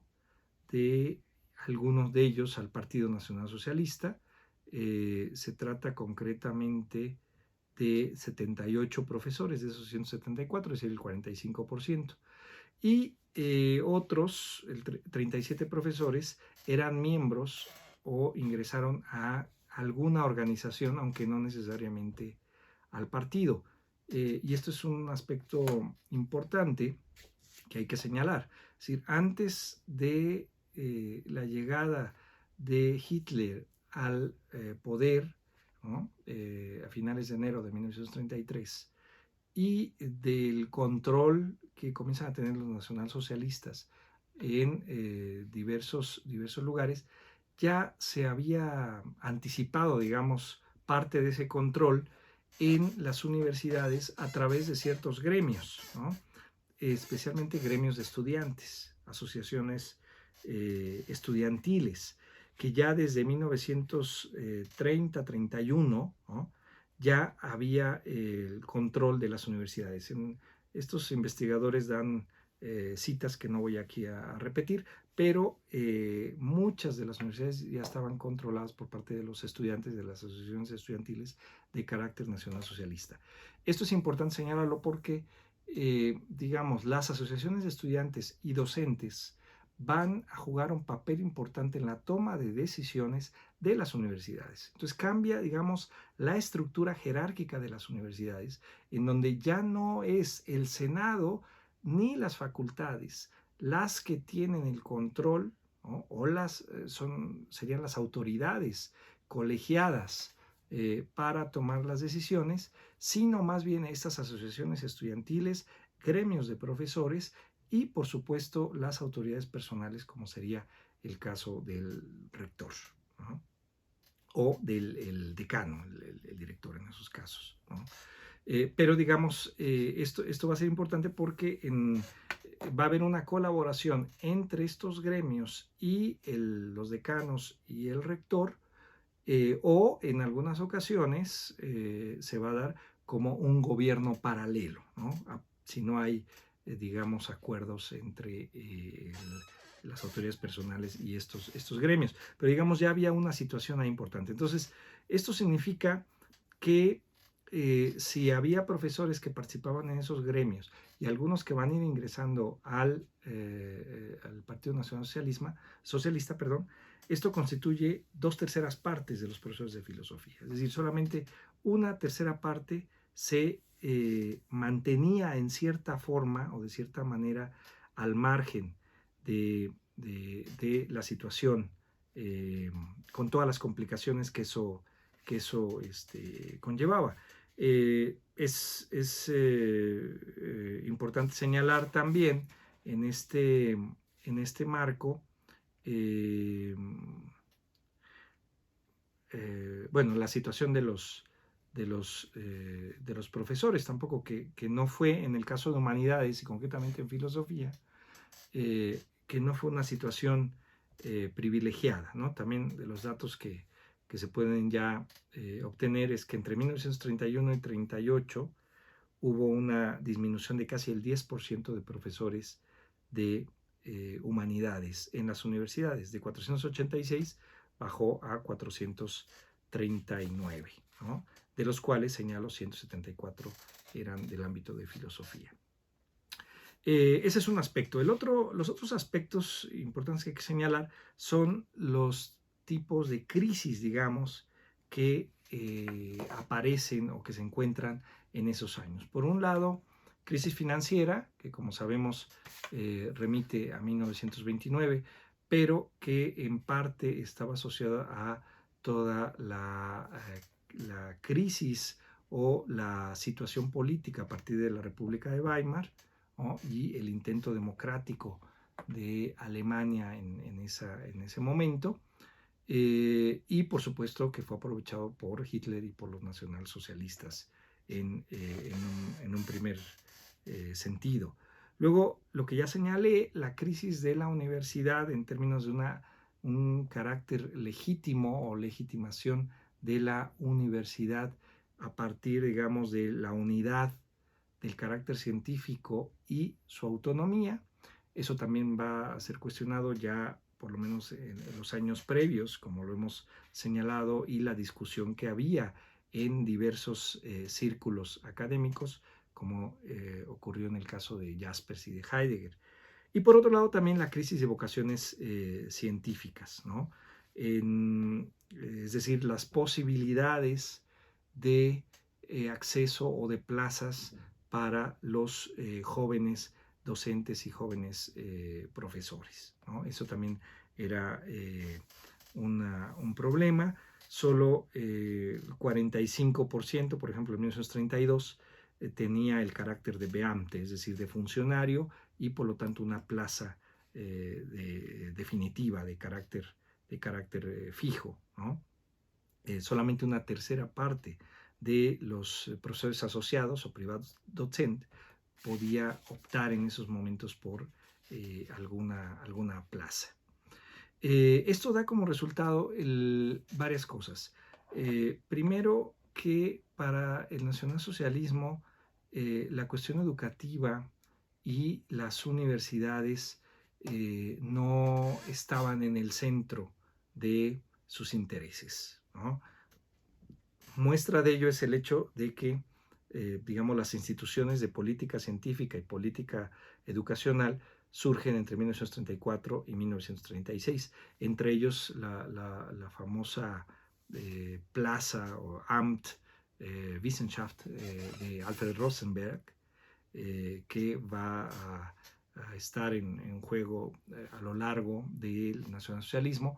de algunos de ellos al Partido Nacional Socialista. Se trata concretamente de 78 profesores de esos 174, es decir, el 45%. Y otros, 37 profesores, eran miembros o ingresaron a alguna organización, aunque no necesariamente al partido. Y esto es un aspecto importante que hay que señalar. Es decir, antes de la llegada de Hitler al poder, ¿no? A finales de enero de 1933, y del control que comienzan a tener los nacionalsocialistas en diversos lugares, ya se había anticipado, digamos, parte de ese control en las universidades a través de ciertos gremios, ¿no? Especialmente gremios de estudiantes, asociaciones estudiantiles, que ya desde 1930-31, ¿no? Ya había el control de las universidades. Estos investigadores dan citas que no voy aquí a repetir, pero muchas de las universidades ya estaban controladas por parte de los estudiantes, de las asociaciones estudiantiles de carácter nacionalsocialista. Esto es importante señalarlo porque digamos, las asociaciones de estudiantes y docentes van a jugar un papel importante en la toma de decisiones de las universidades. Entonces cambia, digamos, la estructura jerárquica de las universidades, en donde ya no es el Senado ni las facultades las que tienen el control, ¿no? O serían las autoridades colegiadas para tomar las decisiones, sino más bien estas asociaciones estudiantiles, gremios de profesores y, por supuesto, las autoridades personales, como sería el caso del rector, ¿no? O del el decano, el director en esos casos, ¿no? Pero digamos, esto va a ser importante porque va a haber una colaboración entre estos gremios y los decanos y el rector, o en algunas ocasiones se va a dar como un gobierno paralelo, ¿no? Si no hay, digamos, acuerdos entre las autoridades personales y estos gremios. Pero digamos, ya había una situación ahí importante. Entonces, esto significa que si había profesores que participaban en esos gremios y algunos que van a ir ingresando al Partido Nacional Socialista, perdón, esto constituye 2/3 partes de los profesores de filosofía. Es decir, solamente una tercera parte se mantenía en cierta forma o de cierta manera al margen de la situación, con todas las complicaciones que eso conllevaba. Es importante señalar también en este marco, eh, bueno, la situación de los profesores, tampoco que no fue en el caso de humanidades y concretamente en filosofía, que no fue una situación privilegiada, ¿no? También de los datos que se pueden ya obtener es que entre 1931 y 1938 hubo una disminución de casi el 10% de profesores de humanidades en las universidades. De 486 bajó a 439, ¿no? De los cuales, señalo, 174 eran del ámbito de filosofía. Ese es un aspecto. Los otros aspectos importantes que hay que señalar son los tipos de crisis, digamos, que aparecen o que se encuentran en esos años. Por un lado, crisis financiera, que como sabemos remite a 1929, pero que en parte estaba asociada a toda la crisis o la situación política a partir de la República de Weimar, ¿no? Y el intento democrático de Alemania en ese momento, y por supuesto que fue aprovechado por Hitler y por los nacionalsocialistas en un primer sentido. Luego, lo que ya señalé, la crisis de la universidad en términos de un carácter legítimo o legitimación de la universidad a partir, digamos, de la unidad del carácter científico y su autonomía. Eso también va a ser cuestionado ya por lo menos en los años previos, como lo hemos señalado, y la discusión que había en diversos círculos académicos, como ocurrió en el caso de Jaspers y de Heidegger. Y por otro lado también la crisis de vocaciones científicas, ¿no? Es decir, las posibilidades de acceso o de plazas para los jóvenes docentes y jóvenes profesores, ¿no? Eso también era un problema. Solo 45%, por ejemplo, en 1932, tenía el carácter de beamte, es decir, de funcionario, y por lo tanto una plaza definitiva de carácter fijo, ¿no? Solamente una tercera parte de los profesores asociados o privados docentes podía optar en esos momentos por alguna plaza. Esto da como resultado varias cosas. Primero, que para el nacionalsocialismo la cuestión educativa y las universidades no estaban en el centro de sus intereses, ¿no? Muestra de ello es el hecho de que, digamos, las instituciones de política científica y política educacional surgen entre 1934 y 1936. Entre ellos la famosa plaza o Amt Wissenschaft de Alfred Rosenberg, que va a estar en juego a lo largo del nacionalsocialismo.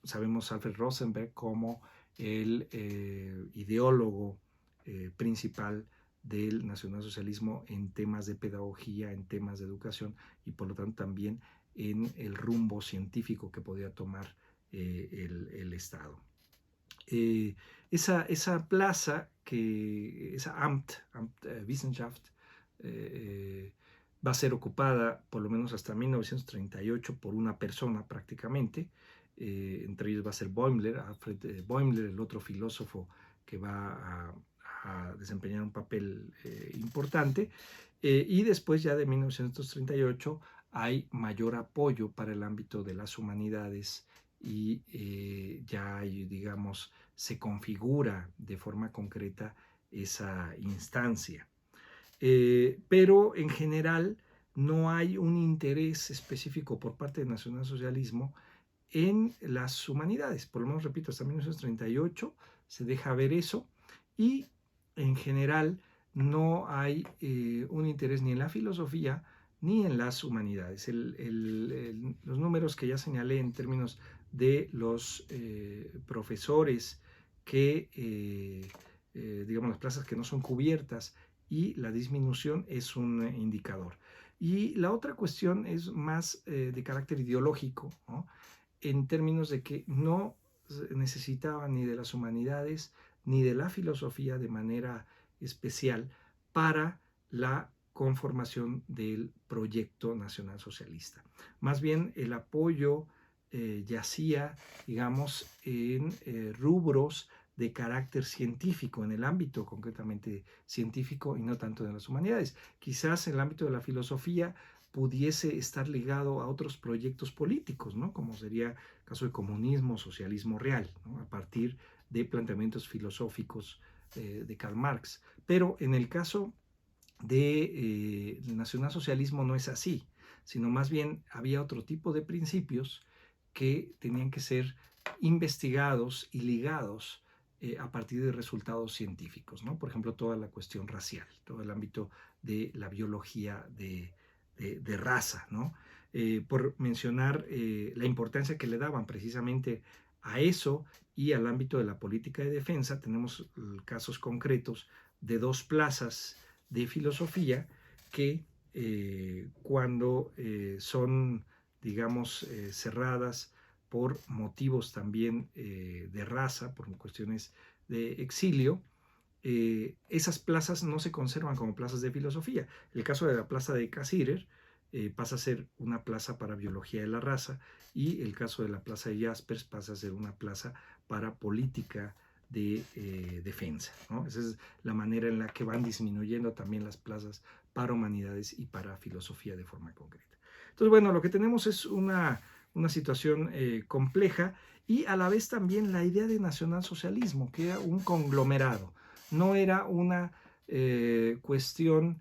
Sabemos Alfred Rosenberg como el ideólogo principal del nacionalsocialismo en temas de pedagogía, en temas de educación y por lo tanto también en el rumbo científico que podía tomar el Estado. Esa plaza, esa Wissenschaft, va a ser ocupada por lo menos hasta 1938 por una persona prácticamente. Entre ellos va a ser Bäumler, Alfred Bäumler, el otro filósofo que va a desempeñar un papel importante. Y después ya de 1938 hay mayor apoyo para el ámbito de las humanidades y ya hay, digamos, se configura de forma concreta esa instancia. Pero en general no hay un interés específico por parte del nacionalsocialismo en las humanidades. Por lo menos, repito, hasta 1938 se deja ver eso y en general no hay un interés ni en la filosofía ni en las humanidades. Los números que ya señalé en términos de los profesores que, digamos, las plazas que no son cubiertas y la disminución es un indicador. Y la otra cuestión es más de carácter ideológico, ¿no? En términos de que no necesitaba ni de las humanidades ni de la filosofía de manera especial para la conformación del proyecto nacional socialista. Más bien el apoyo yacía, digamos, en rubros de carácter científico, en el ámbito concretamente científico y no tanto en las humanidades. Quizás en el ámbito de la filosofía pudiese estar ligado a otros proyectos políticos, ¿no? Como sería el caso del comunismo, socialismo real, ¿no? A partir de planteamientos filosóficos de Karl Marx. Pero en el caso del nacionalsocialismo no es así, sino más bien había otro tipo de principios que tenían que ser investigados y ligados a partir de resultados científicos, ¿no? Por ejemplo, toda la cuestión racial, todo el ámbito de la biología de raza, ¿no? Por mencionar la importancia que le daban precisamente a eso y al ámbito de la política de defensa, tenemos casos concretos de dos plazas de filosofía que cuando son, digamos, cerradas por motivos también de raza, por cuestiones de exilio, esas plazas no se conservan como plazas de filosofía. El caso de la plaza de Cassirer pasa a ser una plaza para biología de la raza y el caso de la plaza de Jaspers pasa a ser una plaza para política de defensa, ¿no? Esa es la manera en la que van disminuyendo también las plazas para humanidades y para filosofía de forma concreta. Entonces, bueno, lo que tenemos es una situación compleja y a la vez también la idea de nacionalsocialismo, que era un conglomerado, no era una cuestión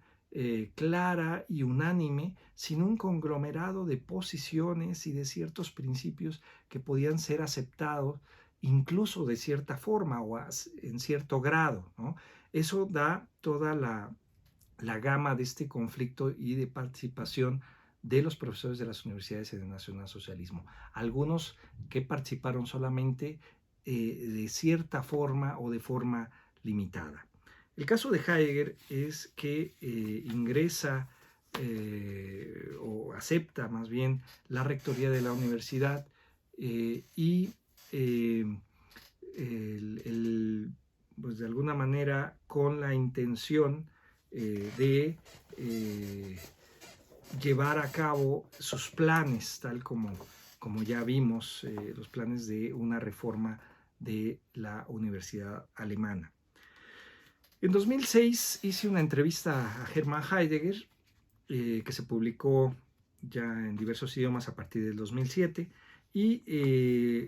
clara y unánime, sino un conglomerado de posiciones y de ciertos principios que podían ser aceptados incluso de cierta forma o en cierto grado, ¿no? Eso da toda la gama de este conflicto y de participación de los profesores de las universidades en el nacionalsocialismo. Algunos que participaron solamente de cierta forma o de forma limitada. El caso de Heidegger es que ingresa o acepta más bien la rectoría de la universidad y pues de alguna manera con la intención de llevar a cabo sus planes, tal como ya vimos, los planes de una reforma de la Universidad Alemana. En 2006 hice una entrevista a Hermann Heidegger, que se publicó ya en diversos idiomas a partir del 2007, y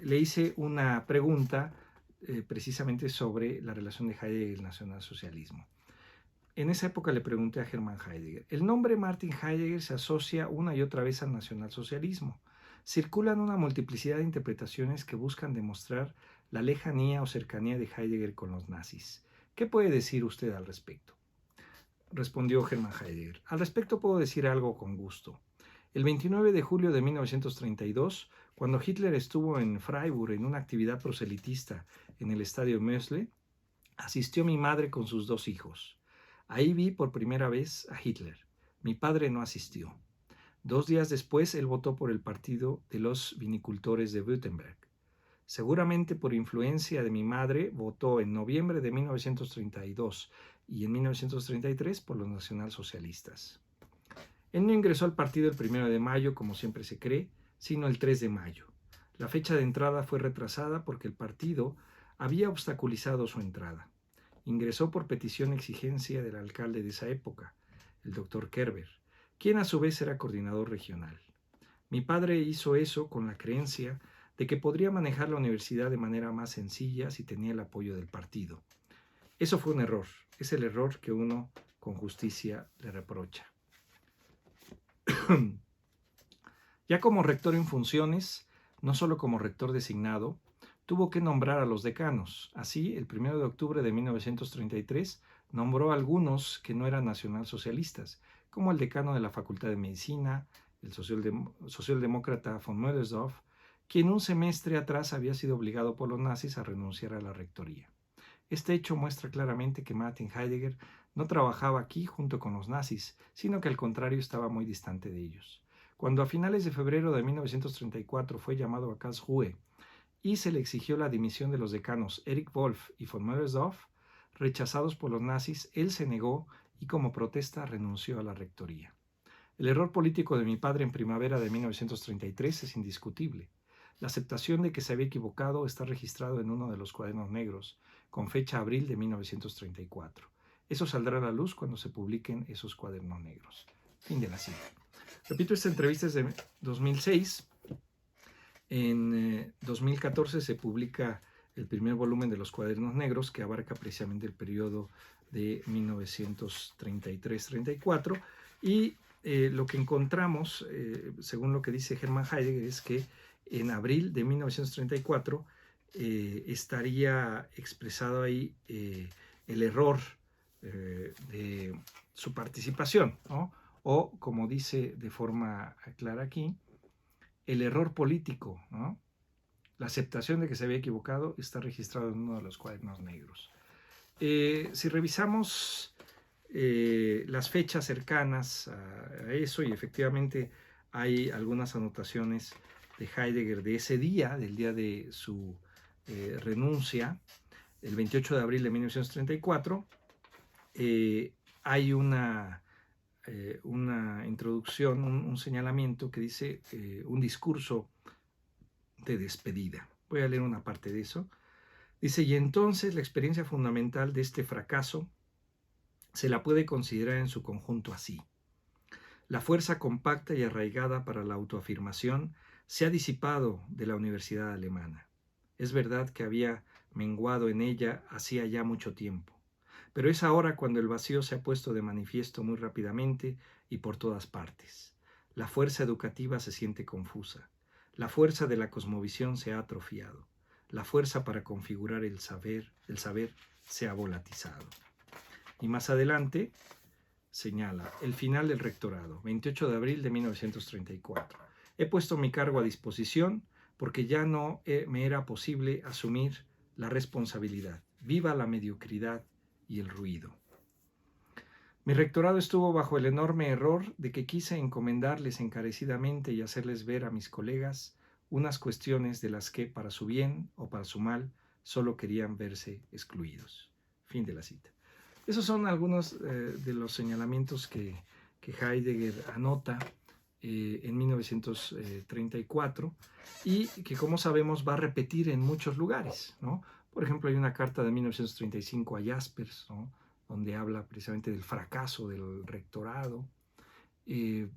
le hice una pregunta precisamente sobre la relación de Heidegger y el nacionalsocialismo. En esa época le pregunté a Hermann Heidegger, el nombre Martin Heidegger se asocia una y otra vez al nacionalsocialismo. Circulan una multiplicidad de interpretaciones que buscan demostrar la lejanía o cercanía de Heidegger con los nazis. ¿Qué puede decir usted al respecto? Respondió Hermann Heidegger. Al respecto puedo decir algo con gusto. El 29 de julio de 1932, cuando Hitler estuvo en Freiburg en una actividad proselitista en el estadio Mösle, asistió mi madre con sus 2 hijos. Ahí vi por primera vez a Hitler. Mi padre no asistió. 2 días después, él votó por el partido de los vinicultores de Württemberg. Seguramente por influencia de mi madre, votó en noviembre de 1932 y en 1933 por los nacionalsocialistas. Él no ingresó al partido el 1 de mayo, como siempre se cree, sino el 3 de mayo. La fecha de entrada fue retrasada porque el partido había obstaculizado su entrada. Ingresó por petición y exigencia del alcalde de esa época, el doctor Kerber, quien a su vez era coordinador regional. Mi padre hizo eso con la creencia de que podría manejar la universidad de manera más sencilla si tenía el apoyo del partido. Eso fue un error, es el error que uno con justicia le reprocha. Ya como rector en funciones, no solo como rector designado, tuvo que nombrar a los decanos. Así, el 1 de octubre de 1933 nombró a algunos que no eran nacionalsocialistas, como el decano de la Facultad de Medicina, el socialdemócrata von Möllersdorf, quien un semestre atrás había sido obligado por los nazis a renunciar a la rectoría. Este hecho muestra claramente que Martin Heidegger no trabajaba aquí junto con los nazis, sino que al contrario estaba muy distante de ellos. Cuando a finales de febrero de 1934 fue llamado a Karlsruhe y se le exigió la dimisión de los decanos Erich Wolf y von Möllersdorf, rechazados por los nazis, él se negó y como protesta renunció a la rectoría. El error político de mi padre en primavera de 1933 es indiscutible. La aceptación de que se había equivocado está registrado en uno de los cuadernos negros, con fecha abril de 1934. Eso saldrá a la luz cuando se publiquen esos cuadernos negros. Fin de la cita. Repito, esta entrevista es de 2006. En 2014 se publica el primer volumen de los cuadernos negros, que abarca precisamente el periodo de 1933-34, y lo que encontramos, según lo que dice Hermann Heidegger, es que en abril de 1934 estaría expresado ahí el error de su participación, ¿no? O, como dice de forma clara aquí, el error político, ¿no? La aceptación de que se había equivocado está registrado en uno de los cuadernos negros. Si revisamos las fechas cercanas a eso, y efectivamente hay algunas anotaciones de Heidegger de ese día, del día de su renuncia, el 28 de abril de 1934, hay una introducción, un señalamiento que dice un discurso de despedida. Voy a leer una parte de eso. Dice, y entonces la experiencia fundamental de este fracaso se la puede considerar en su conjunto así. La fuerza compacta y arraigada para la autoafirmación se ha disipado de la universidad alemana. Es verdad que había menguado en ella hacía ya mucho tiempo, pero es ahora cuando el vacío se ha puesto de manifiesto muy rápidamente y por todas partes. La fuerza educativa se siente confusa. La fuerza de la cosmovisión se ha atrofiado. La fuerza para configurar el saber se ha volatizado. Y más adelante señala el final del rectorado, 28 de abril de 1934. He puesto mi cargo a disposición porque ya no me era posible asumir la responsabilidad. Viva la mediocridad y el ruido. Mi rectorado estuvo bajo el enorme error de que quise encomendarles encarecidamente y hacerles ver a mis colegas unas cuestiones de las que, para su bien o para su mal, solo querían verse excluidos. Fin de la cita. Esos son algunos de los señalamientos que Heidegger anota en 1934 y que, como sabemos, va a repetir en muchos lugares, ¿no? Por ejemplo, hay una carta de 1935 a Jaspers, ¿no?, donde habla precisamente del fracaso del rectorado.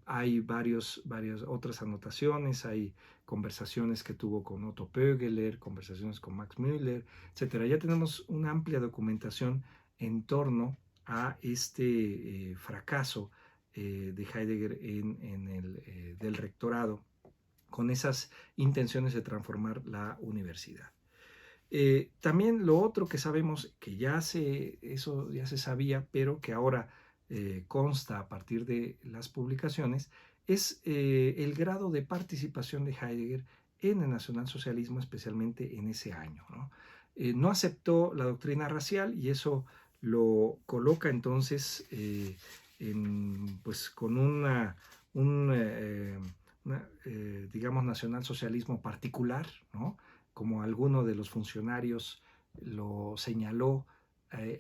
Hay varias otras anotaciones, hay conversaciones que tuvo con Otto Pögeler, conversaciones con Max Müller, etc. Ya tenemos una amplia documentación en torno a este fracaso de Heidegger del rectorado, con esas intenciones de transformar la universidad. También lo otro que sabemos, que eso ya se sabía, pero que ahora consta a partir de las publicaciones, es el grado de participación de Heidegger en el nacionalsocialismo, especialmente en ese año, ¿no? No aceptó la doctrina racial y eso lo coloca entonces pues con digamos, nacionalsocialismo particular, ¿no? Como alguno de los funcionarios lo señaló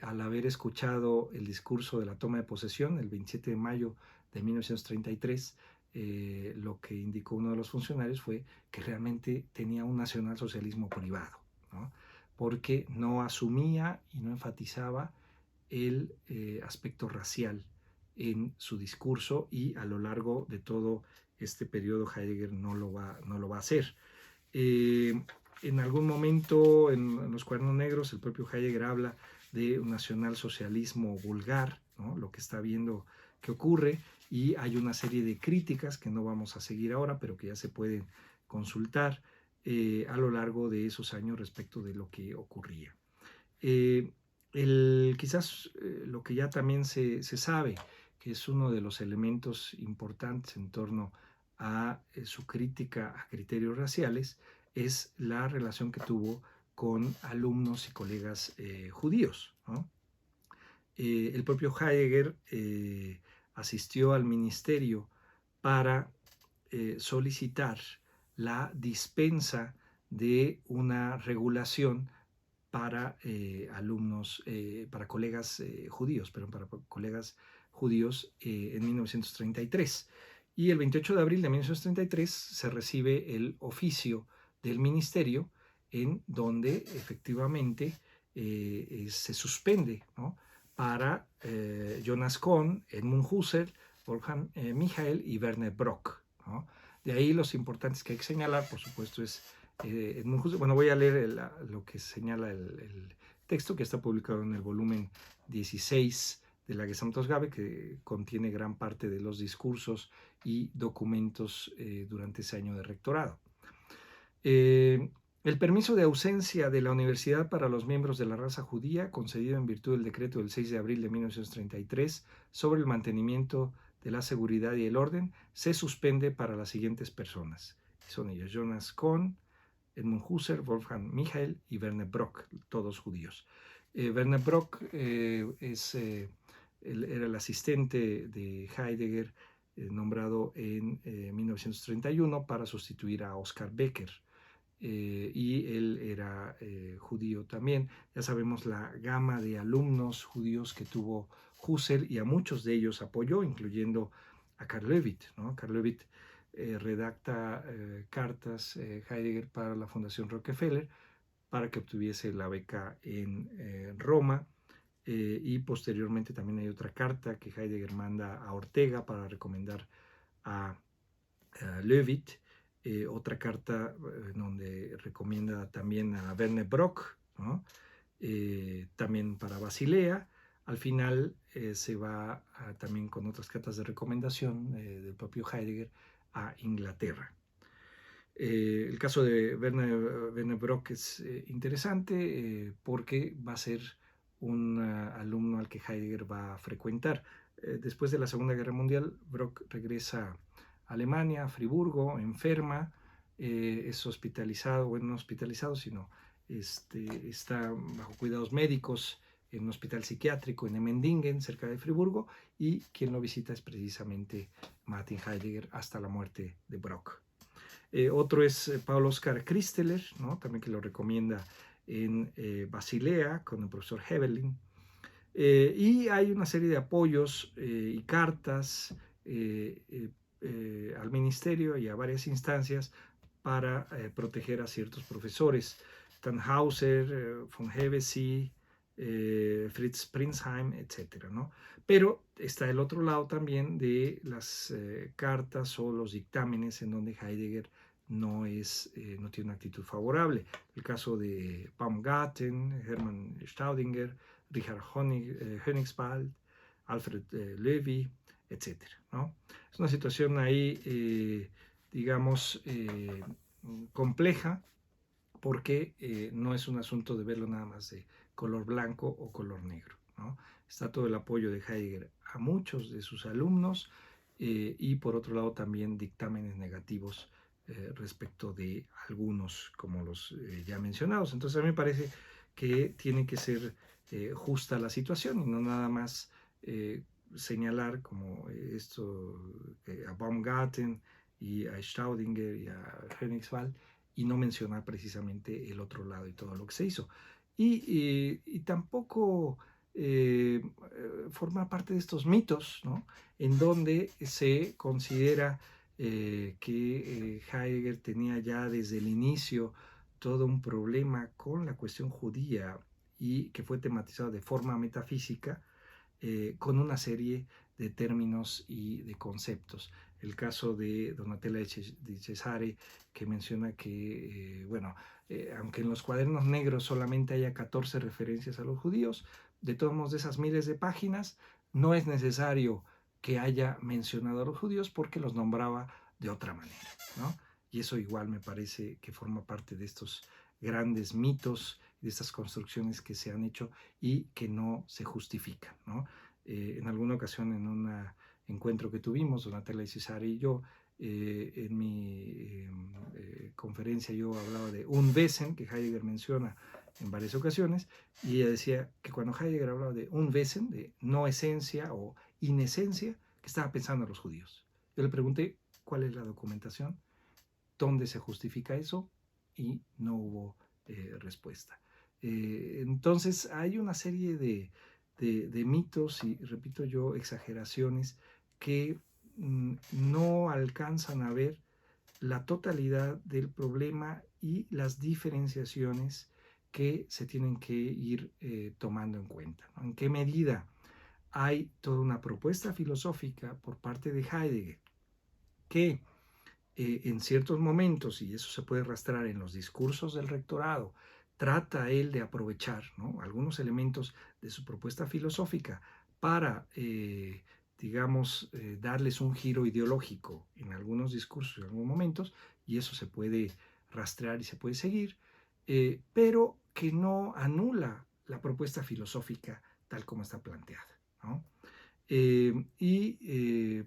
al haber escuchado el discurso de la toma de posesión el 27 de mayo de 1933, lo que indicó uno de los funcionarios fue que realmente tenía un nacionalsocialismo privado, ¿no? Porque no asumía y no enfatizaba el aspecto racial en su discurso, y a lo largo de todo este periodo Heidegger no lo va a hacer. En algún momento en los Cuadernos Negros el propio Heidegger habla de un nacionalsocialismo vulgar, ¿no? Lo que está viendo que ocurre, y hay una serie de críticas que no vamos a seguir ahora, pero que ya se pueden consultar a lo largo de esos años respecto de lo que ocurría. Quizás lo que ya también se sabe, que es uno de los elementos importantes en torno a su crítica a criterios raciales, es la relación que tuvo con alumnos y colegas judíos, ¿no? El propio Heidegger asistió al ministerio para solicitar la dispensa de una regulación para alumnos, para colegas judíos, pero para colegas judíos en 1933. Y el 28 de abril de 1933 se recibe el oficio del ministerio en donde efectivamente se suspende, ¿no? Para Jonas Kohn, Edmund Husserl, Wolfgang Michael y Werner Brock, ¿no? De ahí los importantes que hay que señalar, por supuesto, es Edmund Husserl. Bueno, voy a leer lo que señala el texto, que está publicado en el volumen 16 de la Gesamtausgabe, que contiene gran parte de los discursos y documentos durante ese año de rectorado. El permiso de ausencia de la universidad para los miembros de la raza judía, concedido en virtud del decreto del 6 de abril de 1933 sobre el mantenimiento de la seguridad y el orden, se suspende para las siguientes personas. Son ellos: Jonas Kohn, Edmund Husserl, Wolfgang Michael y Werner Brock, todos judíos. Werner Brock era el asistente de Heidegger, nombrado en 1931 para sustituir a Oskar Becker. Y él era judío también. Ya sabemos la gama de alumnos judíos que tuvo Husserl, y a muchos de ellos apoyó, incluyendo a Karl Löwith, ¿no? Karl Löwith redacta cartas Heidegger para la Fundación Rockefeller para que obtuviese la beca en Roma, y posteriormente también hay otra carta que Heidegger manda a Ortega para recomendar a Löwith, otra carta donde recomienda también a Werner Brock, ¿no? También para Basilea. Al final se va también con otras cartas de recomendación del propio Heidegger a Inglaterra. El caso de Werner Brock es interesante porque va a ser un alumno al que Heidegger va a frecuentar. Después de la Segunda Guerra Mundial, Brock regresa a Alemania, a Friburgo, enferma, es hospitalizado, bueno, no hospitalizado, sino está bajo cuidados médicos en un hospital psiquiátrico en Emmendingen, cerca de Friburgo, y quien lo visita es precisamente Martin Heidegger hasta la muerte de Brock. Otro es Paul Oskar Christeler, ¿no? También que lo recomienda en Basilea con el profesor Heberlin. Y hay una serie de apoyos y cartas al ministerio y a varias instancias para proteger a ciertos profesores: Tannhauser, von Hevesy, Fritz Prinsheim, etc., ¿no? Pero está el otro lado también de las cartas o los dictámenes en donde Heidegger no tiene una actitud favorable. El caso de Baumgarten, Hermann Staudinger, Richard Hönigswald, Alfred Löwy, etc., ¿no? Es una situación ahí, digamos, compleja, porque no es un asunto de verlo nada más de color blanco o color negro, ¿no? Está todo el apoyo de Heidegger a muchos de sus alumnos, y por otro lado también dictámenes negativos respecto de algunos, como los ya mencionados. Entonces a mí me parece que tiene que ser justa la situación y no nada más señalar como esto a Baumgarten y a Staudinger y a Königswald y no mencionar precisamente el otro lado y todo lo que se hizo. Y tampoco formar parte de estos mitos, ¿no? En donde se considera que Heidegger tenía ya desde el inicio todo un problema con la cuestión judía y que fue tematizado de forma metafísica con una serie de términos y de conceptos. El caso de Donatella di Cesare, que menciona que, bueno, aunque en los cuadernos negros solamente haya 14 referencias a los judíos, de todos modos de esas miles de páginas, no es necesario que haya mencionado a los judíos porque los nombraba de otra manera, ¿no? Y eso igual me parece que forma parte de estos grandes mitos, de estas construcciones que se han hecho y que no se justifican, ¿no? En alguna ocasión en un encuentro que tuvimos, Donatella y Cesare y yo, en mi conferencia yo hablaba de un Wesen, que Heidegger menciona en varias ocasiones, y ella decía que cuando Heidegger hablaba de un Wesen, de no esencia o inesencia, que estaba pensando en los judíos. Yo le pregunté cuál es la documentación, dónde se justifica eso, y no hubo respuesta. Entonces hay una serie de mitos y, repito yo, exageraciones que no alcanzan a ver la totalidad del problema y las diferenciaciones que se tienen que ir tomando en cuenta, ¿no? ¿En qué medida hay toda una propuesta filosófica por parte de Heidegger que en ciertos momentos, y eso se puede rastrear en los discursos del rectorado, trata él de aprovechar, ¿no?, algunos elementos de su propuesta filosófica para, digamos, darles un giro ideológico en algunos discursos, en algunos momentos, y eso se puede rastrear y se puede seguir, pero que no anula la propuesta filosófica tal como está planteada, ¿no?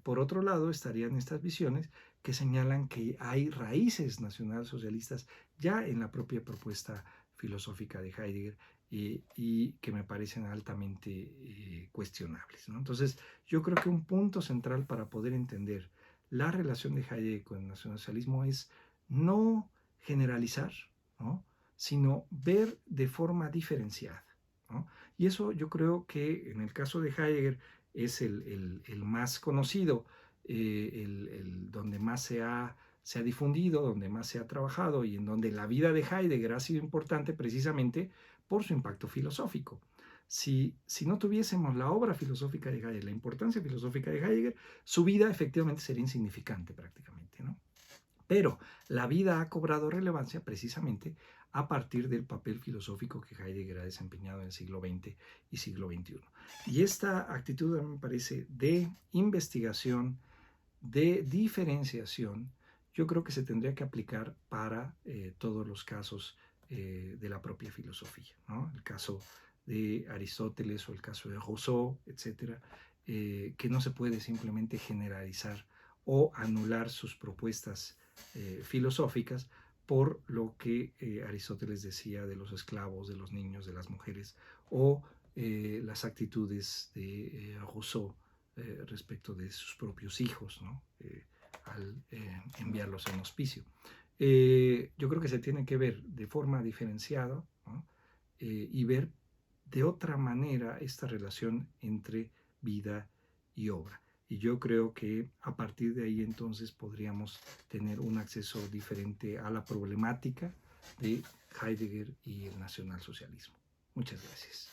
Por otro lado estarían estas visiones que señalan que hay raíces nacionalsocialistas ya en la propia propuesta filosófica de Heidegger y que me parecen altamente cuestionables, ¿no? Entonces, yo creo que un punto central para poder entender la relación de Heidegger con el nacionalsocialismo es no generalizar, ¿no?, sino ver de forma diferenciada, ¿no? Y eso yo creo que en el caso de Heidegger es el más conocido, donde más se ha difundido, donde más se ha trabajado y en donde la vida de Heidegger ha sido importante precisamente por su impacto filosófico. Si no tuviésemos la obra filosófica de Heidegger, la importancia filosófica de Heidegger, su vida efectivamente sería insignificante prácticamente, ¿no? Pero la vida ha cobrado relevancia precisamente a partir del papel filosófico que Heidegger ha desempeñado en el siglo XX y siglo XXI. Y esta actitud, me parece, de investigación, de diferenciación, yo creo que se tendría que aplicar para todos los casos de la propia filosofía, ¿no? El caso de Aristóteles o el caso de Rousseau, etcétera, que no se puede simplemente generalizar o anular sus propuestas filosóficas por lo que Aristóteles decía de los esclavos, de los niños, de las mujeres, o las actitudes de Rousseau respecto de sus propios hijos, ¿no?, al enviarlos en hospicio. Yo creo que se tiene que ver de forma diferenciada, ¿no?, y ver de otra manera esta relación entre vida y obra. Y yo creo que a partir de ahí entonces podríamos tener un acceso diferente a la problemática de Heidegger y el nacionalsocialismo. Muchas gracias.